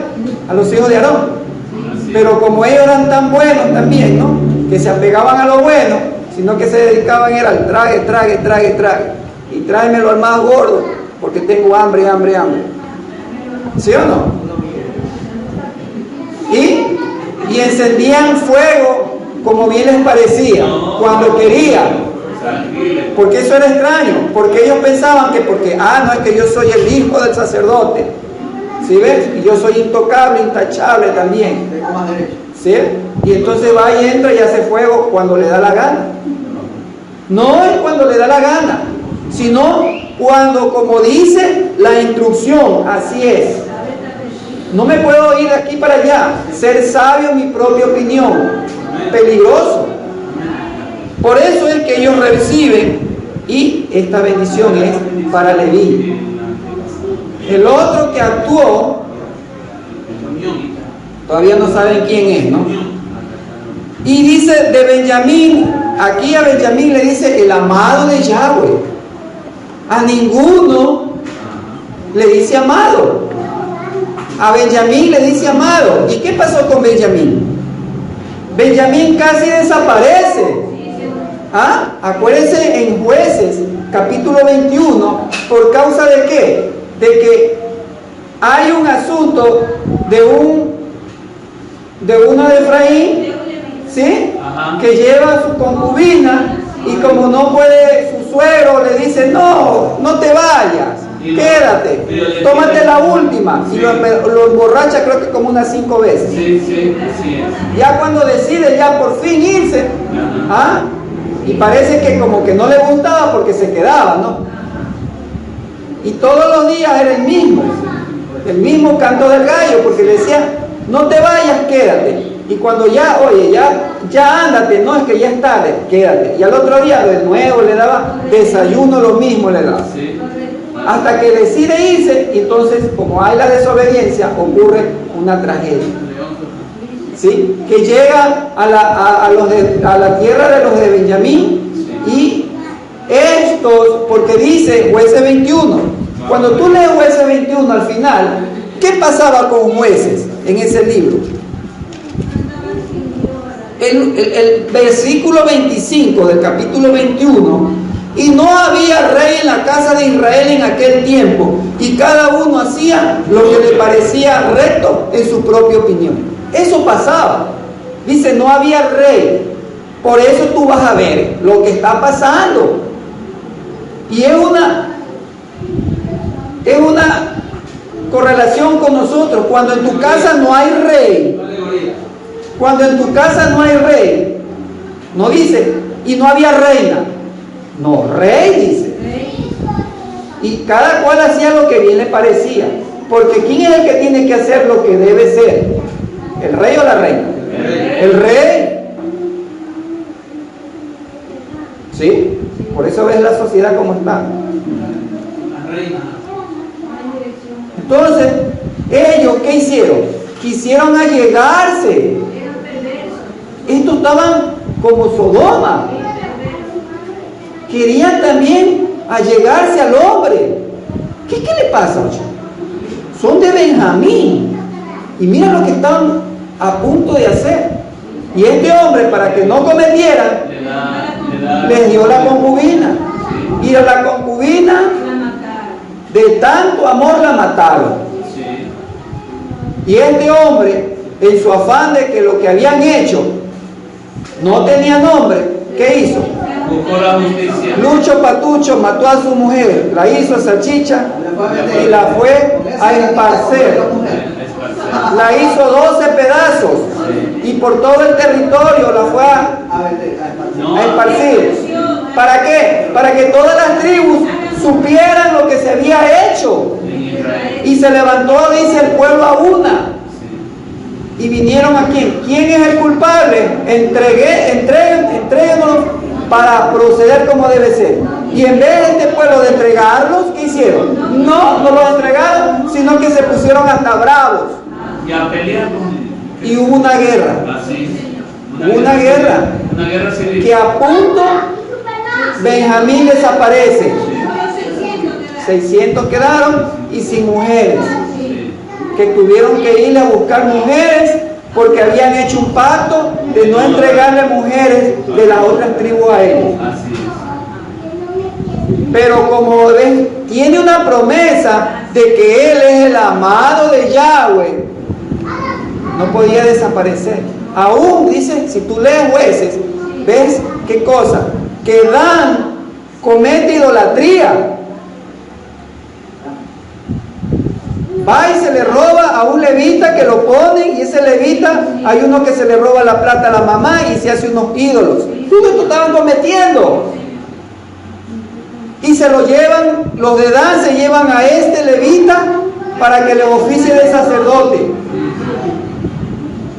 a los hijos de Aarón. Pero como ellos eran tan buenos también, ¿no? Que se apegaban a lo bueno, sino que se dedicaban era al trague. Y tráemelo al más gordo, porque tengo hambre. ¿Sí o no? Y encendían fuego como bien les parecía, cuando querían. Porque eso era extraño, porque ellos pensaban que no es que yo soy el hijo del sacerdote, ¿sí ves? Y yo soy intocable, intachable también, ¿sí? Y entonces va y entra y hace fuego cuando le da la gana. No es cuando le da la gana, sino cuando, como dice la instrucción, así es. No me puedo ir de aquí para allá, ser sabio en mi propia opinión, peligroso. Por eso es que ellos reciben, y esta bendición es para Leví. El otro que actuó, todavía no saben quién es, ¿no? Y dice de Benjamín, aquí a Benjamín le dice el amado de Yahweh. A ninguno le dice amado. A Benjamín le dice amado. ¿Y qué pasó con Benjamín? Benjamín casi desaparece. Acuérdense en Jueces, capítulo 21, ¿por causa de qué? De que hay un asunto de uno de Efraín, ¿sí? Que lleva a su concubina y como no puede, su suegro le dice, no te vayas, quédate, tómate la última. Y lo emborracha creo que como unas 5 veces. Ya cuando decide ya por fin irse, y parece que como que no le gustaba porque se quedaba, ¿no? Y todos los días era el mismo canto del gallo, porque le decía, no te vayas, quédate. Y cuando ya ándate, no es que ya es tarde, quédate. Y al otro día de nuevo le daba desayuno, lo mismo le daba. Hasta que decide irse, y entonces como hay la desobediencia, ocurre una tragedia. ¿Sí? Que llega a la tierra de los de Benjamín, y estos, porque dice Jueces 21, cuando tú lees Jueces 21 al final, ¿qué pasaba con Jueces en ese libro? El versículo 25 del capítulo 21, y no había rey en la casa de Israel en aquel tiempo, y cada uno hacía lo que le parecía recto en su propia opinión. Eso pasaba. Dice, no había rey. Por eso tú vas a ver lo que está pasando. Y es una correlación con nosotros. Cuando en tu casa no hay rey, no dice, y no había reina. No, rey dice. Y cada cual hacía lo que bien le parecía. Porque ¿quién es el que tiene que hacer lo que debe ser? ¿El rey o la reina? El rey. ¿Sí? Por eso ves la sociedad como está. La reina. Entonces, ellos, ¿qué hicieron? Quisieron allegarse. Estos estaban como Sodoma. Querían también allegarse al hombre. ¿Qué le pasa, ocho? Son de Benjamín. Y mira lo que estaban a punto de hacer. Y este hombre, para que no cometieran, les dio la concubina. Y a la concubina, de tanto amor, la mataron. Y este hombre, en su afán de que lo que habían hecho no tenía nombre, ¿qué hizo? Buscó la justicia. Lucho Patucho mató a su mujer, la hizo salchicha y la fue a esparcer. La hizo 12 pedazos y por todo el territorio la fue a esparcir. ¿Para qué? Para que todas las tribus supieran lo que se había hecho. Y se levantó, dice, el pueblo a una. Y vinieron a quién. ¿Quién es el culpable? Entréguenos para proceder como debe ser. Y en vez de este pueblo de entregarlos, ¿qué hicieron? No los entregaron, sino que se pusieron hasta bravos. Y a pelear con... Y hubo una guerra. Una guerra civil. que a punto Benjamín desaparece. 600 quedaron y sin mujeres. Que tuvieron que ir a buscar mujeres porque habían hecho un pacto de no entregarle mujeres de las otras tribus a ellos. Pero como ven, tiene una promesa de que él es el amado de Yahweh, no podía desaparecer. Aún dice, si tú lees Jueces, ves qué cosa, que Dan comete idolatría. Va y se le roba a un levita que lo ponen, y ese levita, hay uno que se le roba la plata a la mamá y se hace unos ídolos. Todo esto estaban cometiendo. Y se lo llevan, los de Dan se llevan a este levita para que le oficie de sacerdote.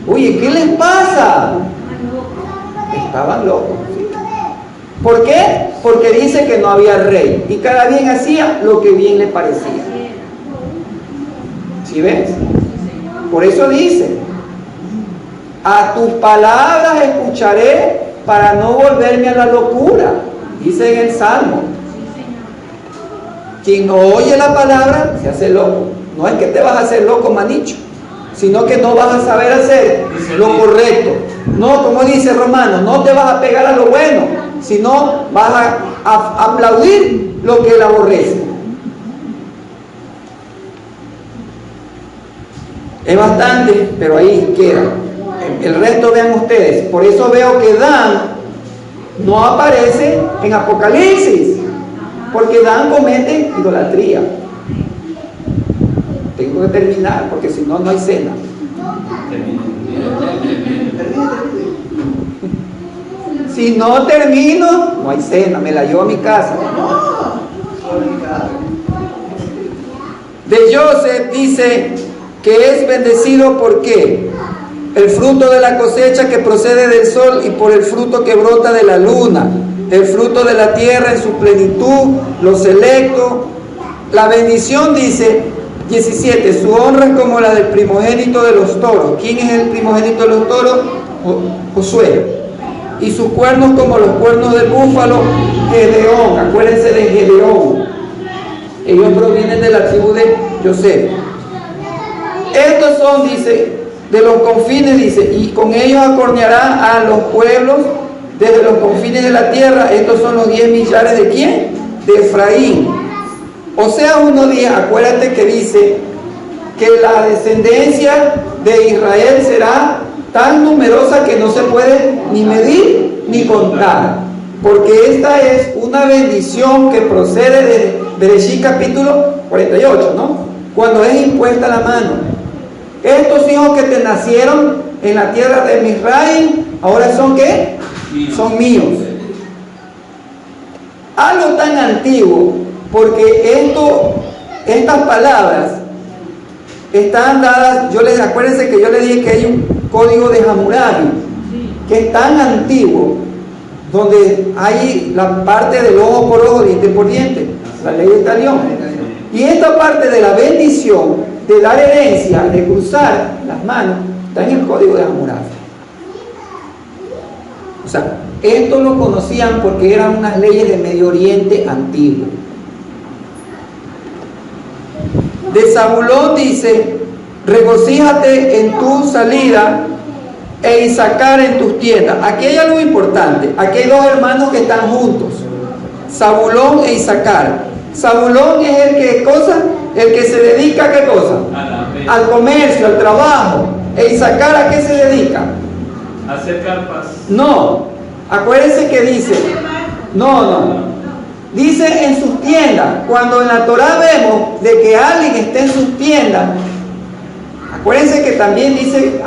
Oye, ¿qué les pasa? Estaban locos. ¿Sí? ¿Por qué? Porque dice que no había rey y cada quien hacía lo que bien le parecía. ¿Sí ves? Por eso dice, a tus palabras escucharé para no volverme a la locura. Dice en el Salmo. Quien no oye la palabra se hace loco. No es que te vas a hacer loco, manicho, sino que no vas a saber hacer lo correcto. No, como dice Romano, no te vas a pegar a lo bueno, sino vas a aplaudir lo que él aborrece. Es bastante, pero ahí queda. El resto vean ustedes. Por eso veo que Dan no aparece en Apocalipsis, porque Dan comete idolatría. Tengo que terminar, porque si no, no hay cena. Si no termino, no hay cena, me la llevo a mi casa. De Joseph dice que es bendecido porque el fruto de la cosecha que procede del sol y por el fruto que brota de la luna, el fruto de la tierra en su plenitud, los selectos. La bendición dice 17, su honra es como la del primogénito de los toros. ¿Quién es el primogénito de los toros? Josué. Y sus cuernos como los cuernos del búfalo, Gedeón. Acuérdense de Gedeón. Ellos provienen de la tribu de José. Estos son, dice, de los confines, dice, y con ellos acorneará a los pueblos desde los confines de la tierra. Estos son los 10 millares de ¿quién? De Efraín. O sea, 1:10, acuérdate que dice que la descendencia de Israel será tan numerosa que no se puede ni medir ni contar, porque esta es una bendición que procede de Bereshit capítulo 48, ¿no? Cuando es impuesta la mano. Estos hijos que te nacieron en la tierra de Misraim, ahora son ¿qué? Son míos. Algo tan antiguo porque estas palabras están dadas, acuérdense que yo les dije que hay un código de Hammurabi, que es tan antiguo, donde hay la parte del ojo por ojo, diente por diente, la ley de talión. Y esta parte de la bendición, de dar herencia, de cruzar las manos, está en el código de Hammurabi. O sea, esto lo conocían porque eran unas leyes de Medio Oriente antiguo. De Zabulón dice: regocíjate en tu salida e Issacar en tus tiendas. Aquí hay algo importante. Aquí hay dos hermanos que están juntos, Zabulón e Issacar. Zabulón es el que se dedica a qué cosa, al comercio, al trabajo. E Issacar, ¿a qué se dedica? A hacer carpas. No, acuérdense que dice, dice en sus tiendas. Cuando en la Torá vemos de que alguien esté en sus tiendas, acuérdense que también dice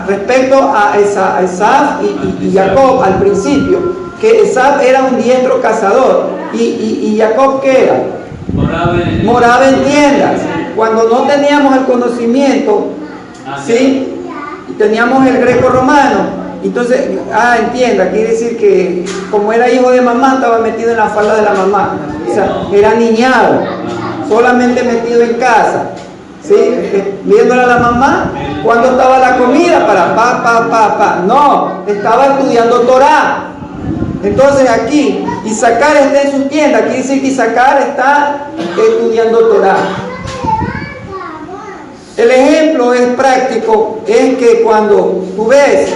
respecto a Esaf y Jacob al principio, que Esaf era un diestro cazador y Jacob, ¿qué era? Moraba en tiendas. Cuando no teníamos el conocimiento, ¿sí? Y teníamos el greco romano. Entonces, entienda, quiere decir que como era hijo de mamá, estaba metido en la falda de la mamá. O sea, era niñado, solamente metido en casa, ¿sí? Viéndole a la mamá cuando estaba la comida para No, estaba estudiando Torah. Entonces aquí, Issacar está en sus tiendas, quiere decir que Issacar está estudiando Torah. El ejemplo es práctico, es que cuando tú ves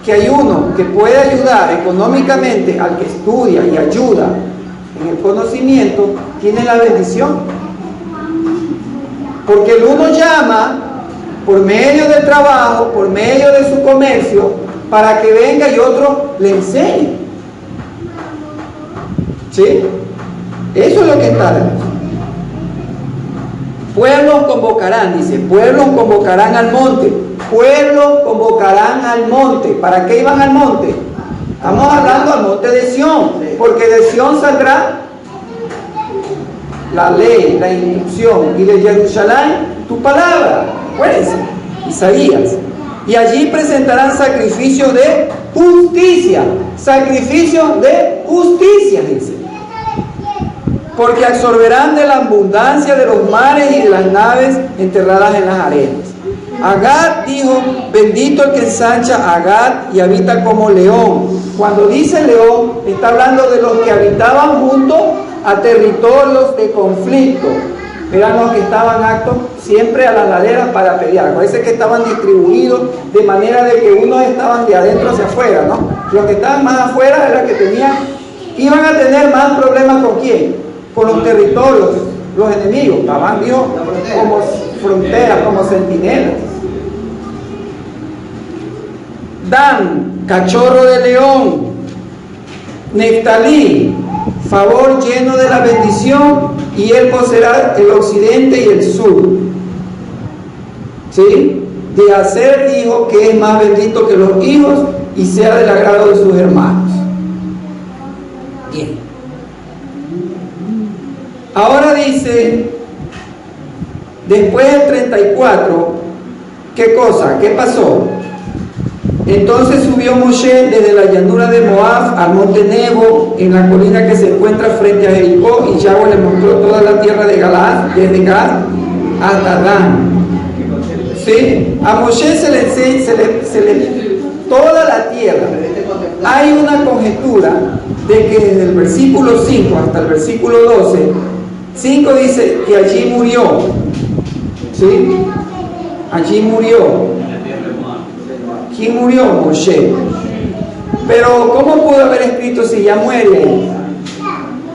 que hay uno que puede ayudar económicamente al que estudia y ayuda en el conocimiento, tiene la bendición. Porque el uno llama por medio del trabajo, por medio de su comercio, para que venga y otro le enseñe. ¿Sí? Eso es lo que está dentro. Pueblos convocarán, dice, pueblos convocarán al monte. Pueblos convocarán al monte. ¿Para qué iban al monte? Estamos hablando al monte de Sión, porque de Sión saldrá la ley, la instrucción, y de Jerusalén tu palabra. Acuérdense, Isaías. Y allí presentarán sacrificios de justicia. Sacrificios de justicia, dice. Porque absorberán de la abundancia de los mares y de las naves enterradas en las arenas. Agad dijo: bendito el que ensancha Agad y habita como león. Cuando dice león, está hablando de los que habitaban junto a territorios de conflicto. Eran los que estaban actos siempre a las laderas para pelear. Parece que estaban distribuidos de manera de que unos estaban de adentro hacia afuera, ¿no? Los que estaban más afuera eran los que iban a tener más problemas. ¿Con quién? Con los territorios, los enemigos. Estaban, dijo, como fronteras, como centinelas. Dan, cachorro de león. Neftalí, favor lleno de la bendición, y él poseerá el occidente y el sur. ¿Sí? De Aser dijo que es más bendito que los hijos y sea del agrado de sus hermanos. Bien. Ahora dice, después del 34, ¿qué cosa? ¿Qué pasó? Entonces subió Moshe desde la llanura de Moab al monte Nebo, en la colina que se encuentra frente a Jericó, y Yahweh le mostró toda la tierra de Galaad, desde Gad hasta Dan. ¿Sí? A Moshe se le toda la tierra. Hay una conjetura de que desde el versículo 5 hasta el versículo 12, 5 dice que allí murió. ¿Sí? Allí murió. ¿Quién murió? Moshe. Pero ¿cómo pudo haber escrito si ya muere?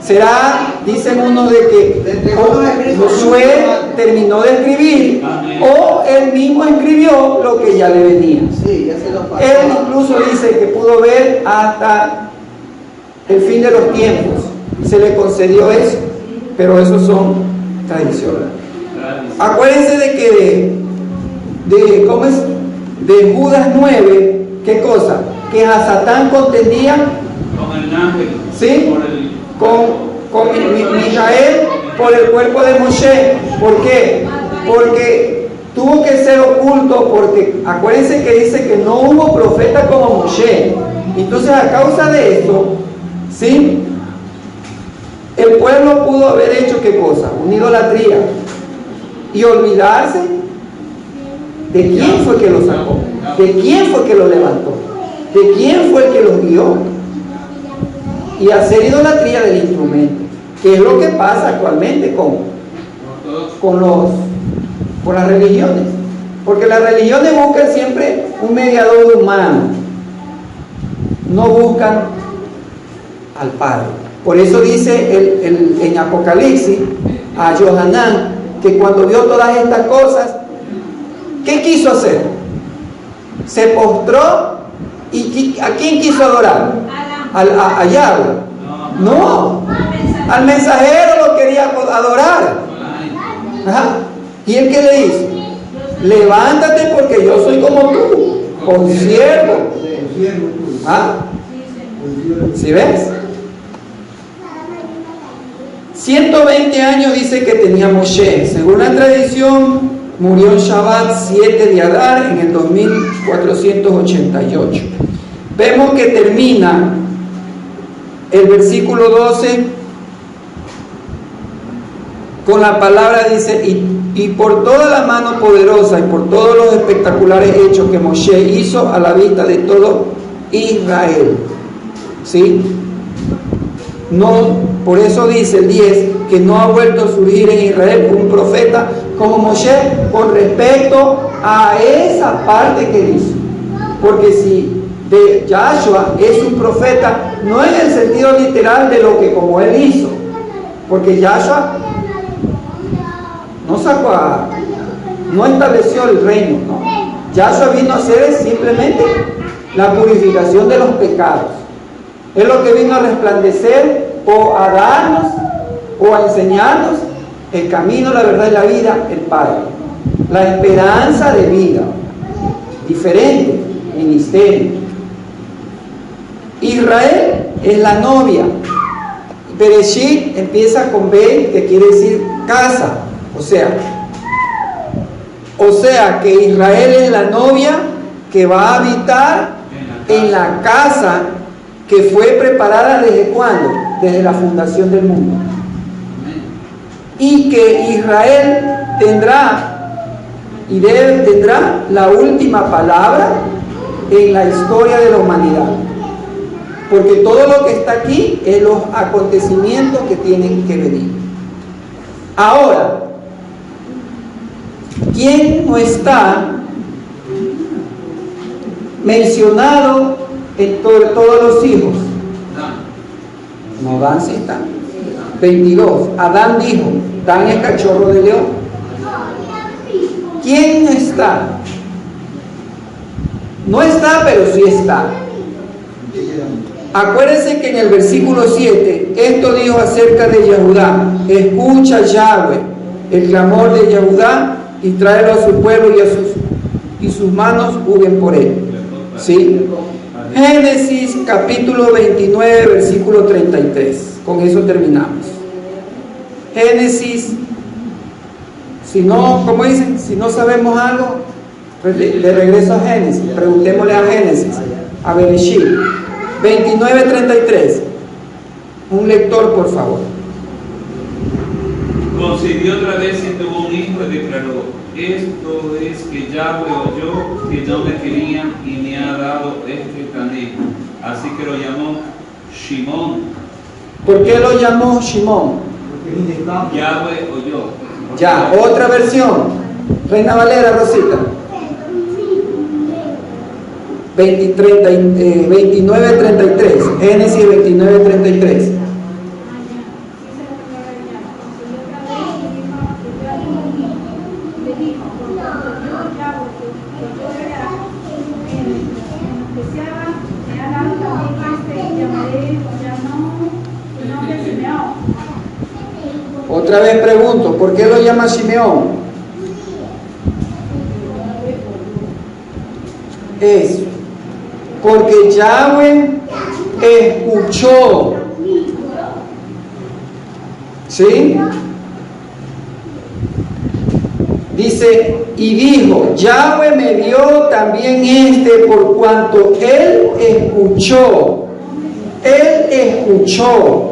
Será, dicen unos, de que Josué terminó de escribir, o él mismo escribió lo que ya le venía. Él incluso dice que pudo ver hasta el fin de los tiempos. Se le concedió eso, pero eso son tradiciones. Acuérdense de que ¿cómo es? De Judas 9, ¿qué cosa? Que a Satán contendía con el ángel, ¿sí? Con Mijael por el cuerpo de Moshe. ¿Por qué? Porque tuvo que ser oculto, porque acuérdense que dice que no hubo profeta como Moshe. Entonces, a causa de esto, ¿sí?, el pueblo pudo haber hecho ¿qué cosa? Una idolatría y olvidarse de quién fue que lo sacó, de quién fue que lo levantó, de quién fue el que los guió, y hacer idolatría del instrumento, que es lo que pasa actualmente con las religiones, porque las religiones buscan siempre un mediador humano, no buscan al Padre. Por eso dice en Apocalipsis a Johanán que cuando vio todas estas cosas, ¿qué quiso hacer? Se postró y ¿a quién quiso adorar? A Yahweh. No, al mensajero lo quería adorar. Ajá. ¿Y él qué le hizo? Levántate porque yo soy como tú, consiervo. ¿Ah? ¿Sí ves? 120 años dice que tenía Moshe. Según la tradición, murió en Shabbat 7 de Adar en el 2488. Vemos que termina el versículo 12 con la palabra, dice, y por toda la mano poderosa y por todos los espectaculares hechos que Moshe hizo a la vista de todo Israel. ¿Sí? No, por eso dice el 10 que no ha vuelto a surgir en Israel un profeta como Moshe con respecto a esa parte que hizo. Porque si de Yahshua es un profeta, no en el sentido literal de lo que como él hizo, porque Yahshua no estableció el reino, no. Yahshua vino a hacer simplemente la purificación de los pecados. Es lo que vino a resplandecer o a darnos o a enseñarnos el camino, la verdad y la vida, el Padre. La esperanza de vida. Diferente ministerio. Israel es la novia. Bereshit empieza con B, que quiere decir casa. O sea que Israel es la novia que va a habitar en la casa que fue preparada ¿desde cuándo? Desde la fundación del mundo. Y que Israel tendrá la última palabra en la historia de la humanidad. Porque todo lo que está aquí es los acontecimientos que tienen que venir. Ahora, ¿quién no está mencionado en todos los hijos? No, Dan sí está. 22. Adán dijo, Dan es cachorro de león. ¿Quién no está? No está, pero sí está. Acuérdense que en el versículo 7, esto dijo acerca de Yehudá: escucha Yahweh el clamor de Yehudá y tráelo a su pueblo y sus manos juzguen por él. ¿Sí? Génesis capítulo 29, versículo 33. Con eso terminamos. Génesis, si no, ¿cómo dicen? Si no sabemos algo, de regreso a Génesis. Preguntémosle a Génesis, a Bereshit 29:33. Un lector, por favor. Concibió otra vez y tuvo un hijo y declaró: esto es que Yahweh oyó que no me querían y me ha dado este tan hijo. Así que lo llamó Shimón. ¿Por qué lo llamó Shimón? Yahweh oyó. Ya, otra versión. Reina Valera, Rosita. 29:33. Génesis 29:33. Otra vez pregunto, ¿por qué lo llama Simeón? Es porque Yahweh escuchó, ¿sí?, Dice, y dijo, Yahweh me dio también por cuanto él escuchó. Él escuchó.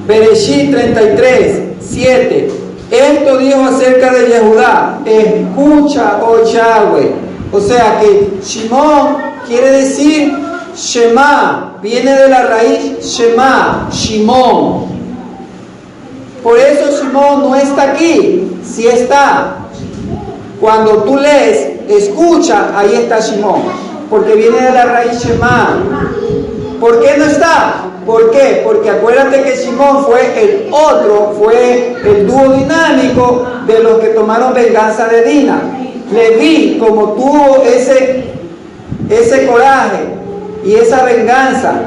Bereshit 33, 7. Esto dijo acerca de Yehudá, escucha, oh Yahweh. O sea que Shimón quiere decir Shema, viene de la raíz Shema, Shimón. Por eso Shimón no está aquí, sí está. Cuando tú lees, escucha, ahí está Shimón, porque viene de la raíz Shema. ¿Por qué no está? ¿Por qué? Porque acuérdate que Shimón fue el dúo dinámico de los que tomaron venganza de Dina. Leví, como tuvo ese coraje y esa venganza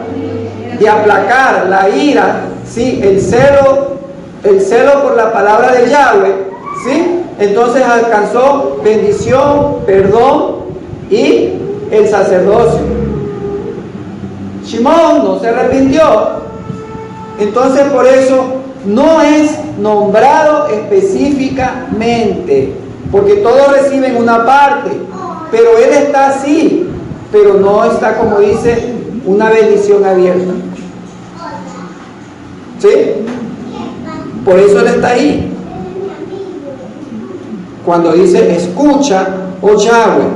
de aplacar la ira, ¿sí? el celo por la palabra de Yahweh, ¿sí? Entonces alcanzó bendición, perdón y el sacerdocio. Shimón no se arrepintió, entonces por eso no es nombrado específicamente, porque todos reciben una parte, pero él está así, pero no está, como dice, una bendición abierta. ¿Sí? Por eso él está ahí. Cuando dice, escucha, oh Yahweh.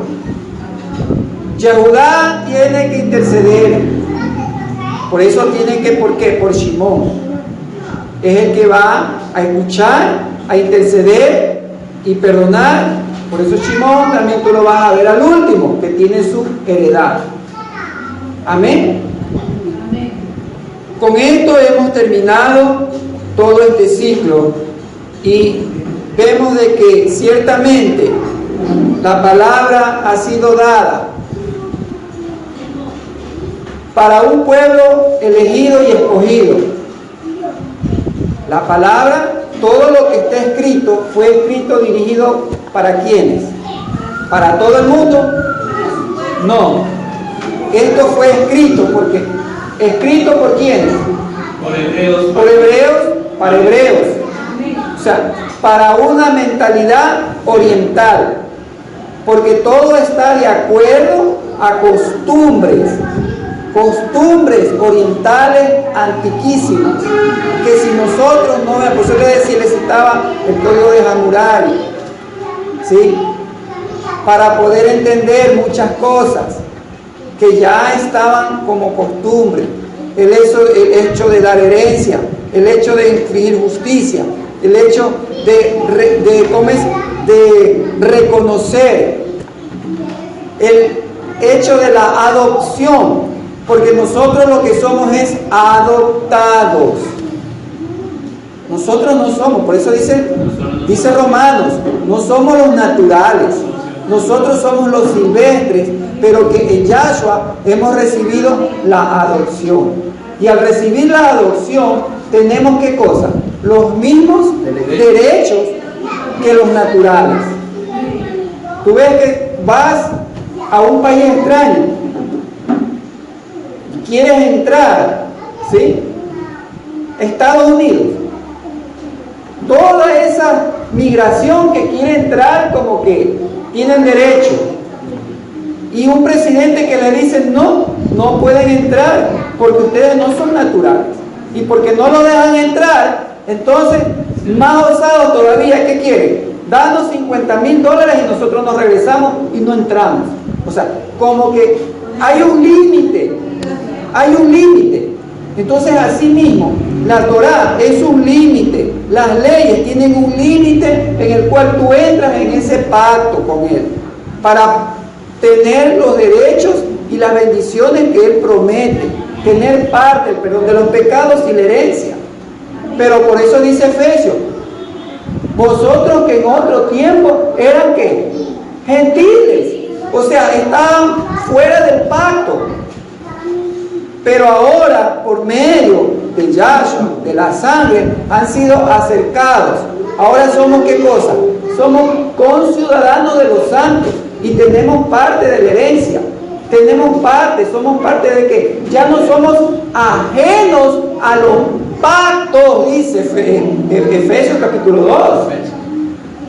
Yehudá tiene que interceder. Por eso tiene que, ¿por qué? Por Shimón. Es el que va a escuchar, a interceder y perdonar. Por eso Shimón también tú lo vas a ver al último, que tiene su heredad. Amén. Con esto hemos terminado todo este ciclo y vemos de que ciertamente la palabra ha sido dada para un pueblo elegido y escogido. La palabra, todo lo que está escrito, fue escrito dirigido ¿para quiénes? ¿Para todo el mundo? No. Esto fue escrito porque ¿escrito por quiénes? Por hebreos. Por hebreos, para hebreos. O sea, para una mentalidad oriental. Porque todo está de acuerdo a costumbres orientales antiquísimas, que si nosotros no, por eso le citaba el código de Hammurabi, ¿sí? Para poder entender muchas cosas que ya estaban como costumbre, el hecho de dar herencia, el hecho de infligir justicia, el hecho de reconocer, el hecho de la adopción. Porque nosotros lo que somos es adoptados. Nosotros no somos, por eso dice Romanos, no somos los naturales, nosotros somos los silvestres, pero que en Yahshua hemos recibido la adopción. Y al recibir la adopción, tenemos ¿qué cosa? Los mismos derechos que los naturales. Tú ves que vas a un país extraño, quieres entrar, ¿sí? Estados Unidos, toda esa migración que quiere entrar como que tienen derecho, y un presidente que le dice no pueden entrar porque ustedes no son naturales, y porque no lo dejan entrar, entonces más osados todavía, ¿qué quieren? Darnos $50,000 y nosotros nos regresamos y no entramos. O sea, como que hay un límite. Entonces, así mismo, la Torá es un límite. Las leyes tienen un límite en el cual tú entras en ese pacto con Él para tener los derechos y las bendiciones que Él promete, tener parte, el perdón de los pecados y la herencia. Pero por eso dice Efesios, vosotros que en otro tiempo eran ¿qué? Gentiles, o sea, estaban fuera del pacto. Pero ahora, por medio de Yahshua, de la sangre, han sido acercados. Ahora somos ¿qué cosa? Somos conciudadanos de los santos y tenemos parte de la herencia. Somos parte de ¿qué? Ya no somos ajenos a los pactos, dice Efesios capítulo 2.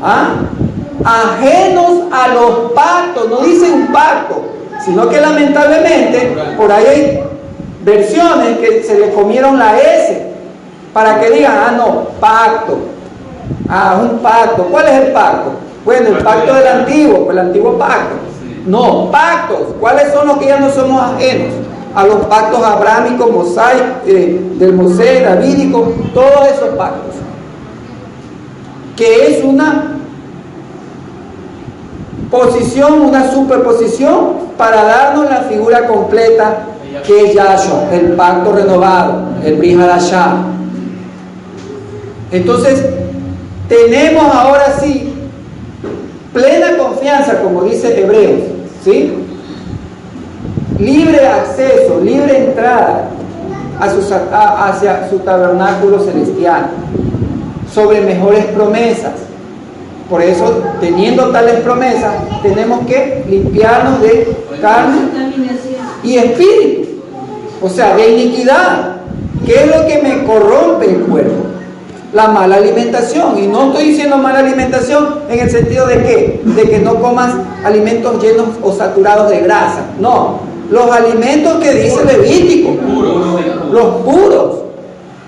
Ajenos a los pactos, no dice un pacto, sino que lamentablemente por ahí hay versiones que se le comieron la S para que digan, no, pacto, un pacto. ¿Cuál es el pacto? Bueno, el pacto del antiguo, el antiguo pacto. No, pactos. ¿Cuáles son los que ya no somos ajenos? A los pactos abrámicos, mosaicos, del Mosé, davídico, todos esos pactos. Que es una posición, una superposición para darnos la figura completa que es Yahshua, el pacto renovado, el Brit Hadashah. Entonces, tenemos ahora sí plena confianza, como dice Hebreos, ¿sí? Libre acceso, libre entrada hacia su tabernáculo celestial, sobre mejores promesas. Por eso, teniendo tales promesas, tenemos que limpiarnos de carne y espíritu, o sea, de iniquidad. ¿Qué es lo que me corrompe el cuerpo? La mala alimentación. Y no estoy diciendo mala alimentación en el sentido de ¿qué? De que no comas alimentos llenos o saturados de grasa. No, los alimentos que dice Levítico, los puros,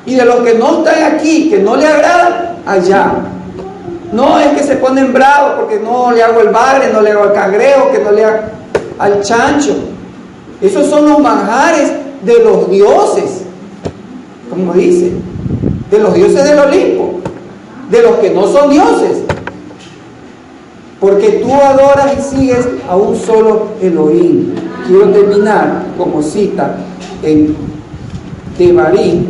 y de los que no están aquí, que no le agradan, allá. No es que se ponen bravos porque no le hago el bagre, no le hago al cangrejo, que no le hago al chancho. Esos son los manjares de los dioses, como dice, de los dioses del Olimpo, de los que no son dioses. Porque tú adoras y sigues a un solo Elohim. Quiero terminar como cita en Devarim.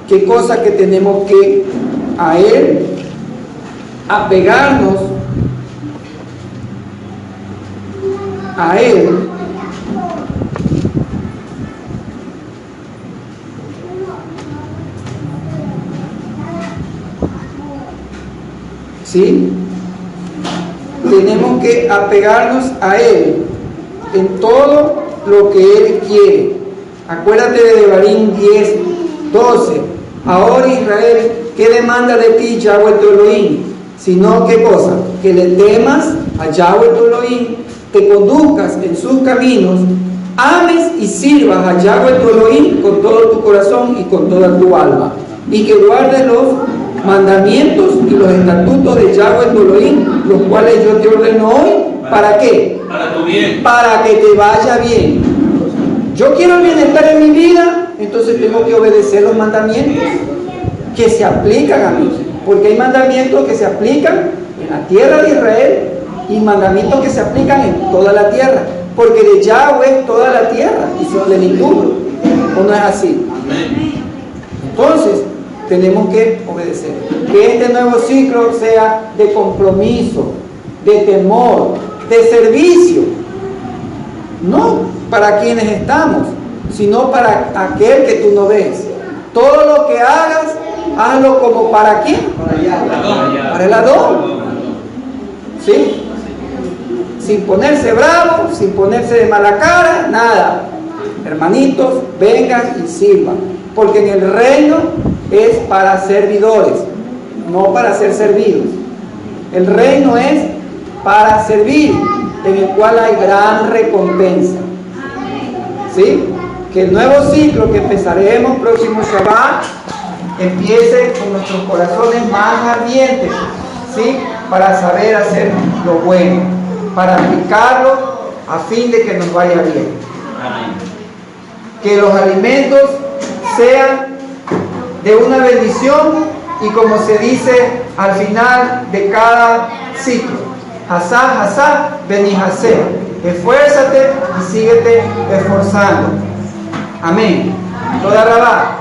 Qué cosa que tenemos que a él apegarnos, a él, ¿sí? Tenemos que apegarnos a él en todo lo que él quiere. Acuérdate de Devarim 10, 12. Ahora Israel, ¿qué demanda de ti Yahweh tu Elohim? Sino, ¿qué cosa? Que le temas a Yahweh tu Elohim, te conduzcas en sus caminos, ames y sirvas a Yahweh tu Elohim con todo tu corazón y con toda tu alma, y que guardes los mandamientos y los estatutos de Yahweh tu Elohim, los cuales yo te ordeno hoy. ¿Para qué? Para tu bien. Para que te vaya bien. Yo quiero el bienestar en mi vida, entonces tengo que obedecer los mandamientos que se aplican a mí. Porque hay mandamientos que se aplican en la tierra de Israel y mandamientos que se aplican en toda la tierra. Porque de Yahweh es toda la tierra y su plenitud. ¿O no es así? Entonces, tenemos que obedecer. Que este nuevo ciclo sea de compromiso, de temor, de servicio. No para quienes estamos, sino para aquel que tú no ves. Todo lo que hagas, hazlo como para quién. Para el Adón. ¿Sí? Sin ponerse bravo, sin ponerse de mala cara, nada. Hermanitos, vengan y sirvan. Porque en el reino es para servidores, no para ser servidos. El reino es para servir, en el cual hay gran recompensa. ¿Sí? Que el nuevo ciclo que empezaremos próximo Shabbat empiece con nuestros corazones más ardientes, ¿sí? Para saber hacer lo bueno, para aplicarlo a fin de que nos vaya bien. Amén. Que los alimentos sean de una bendición y como se dice al final de cada ciclo, Hasá, Hasá, Benihasé, esfuérzate y síguete esforzando. Amén. Toda rabá.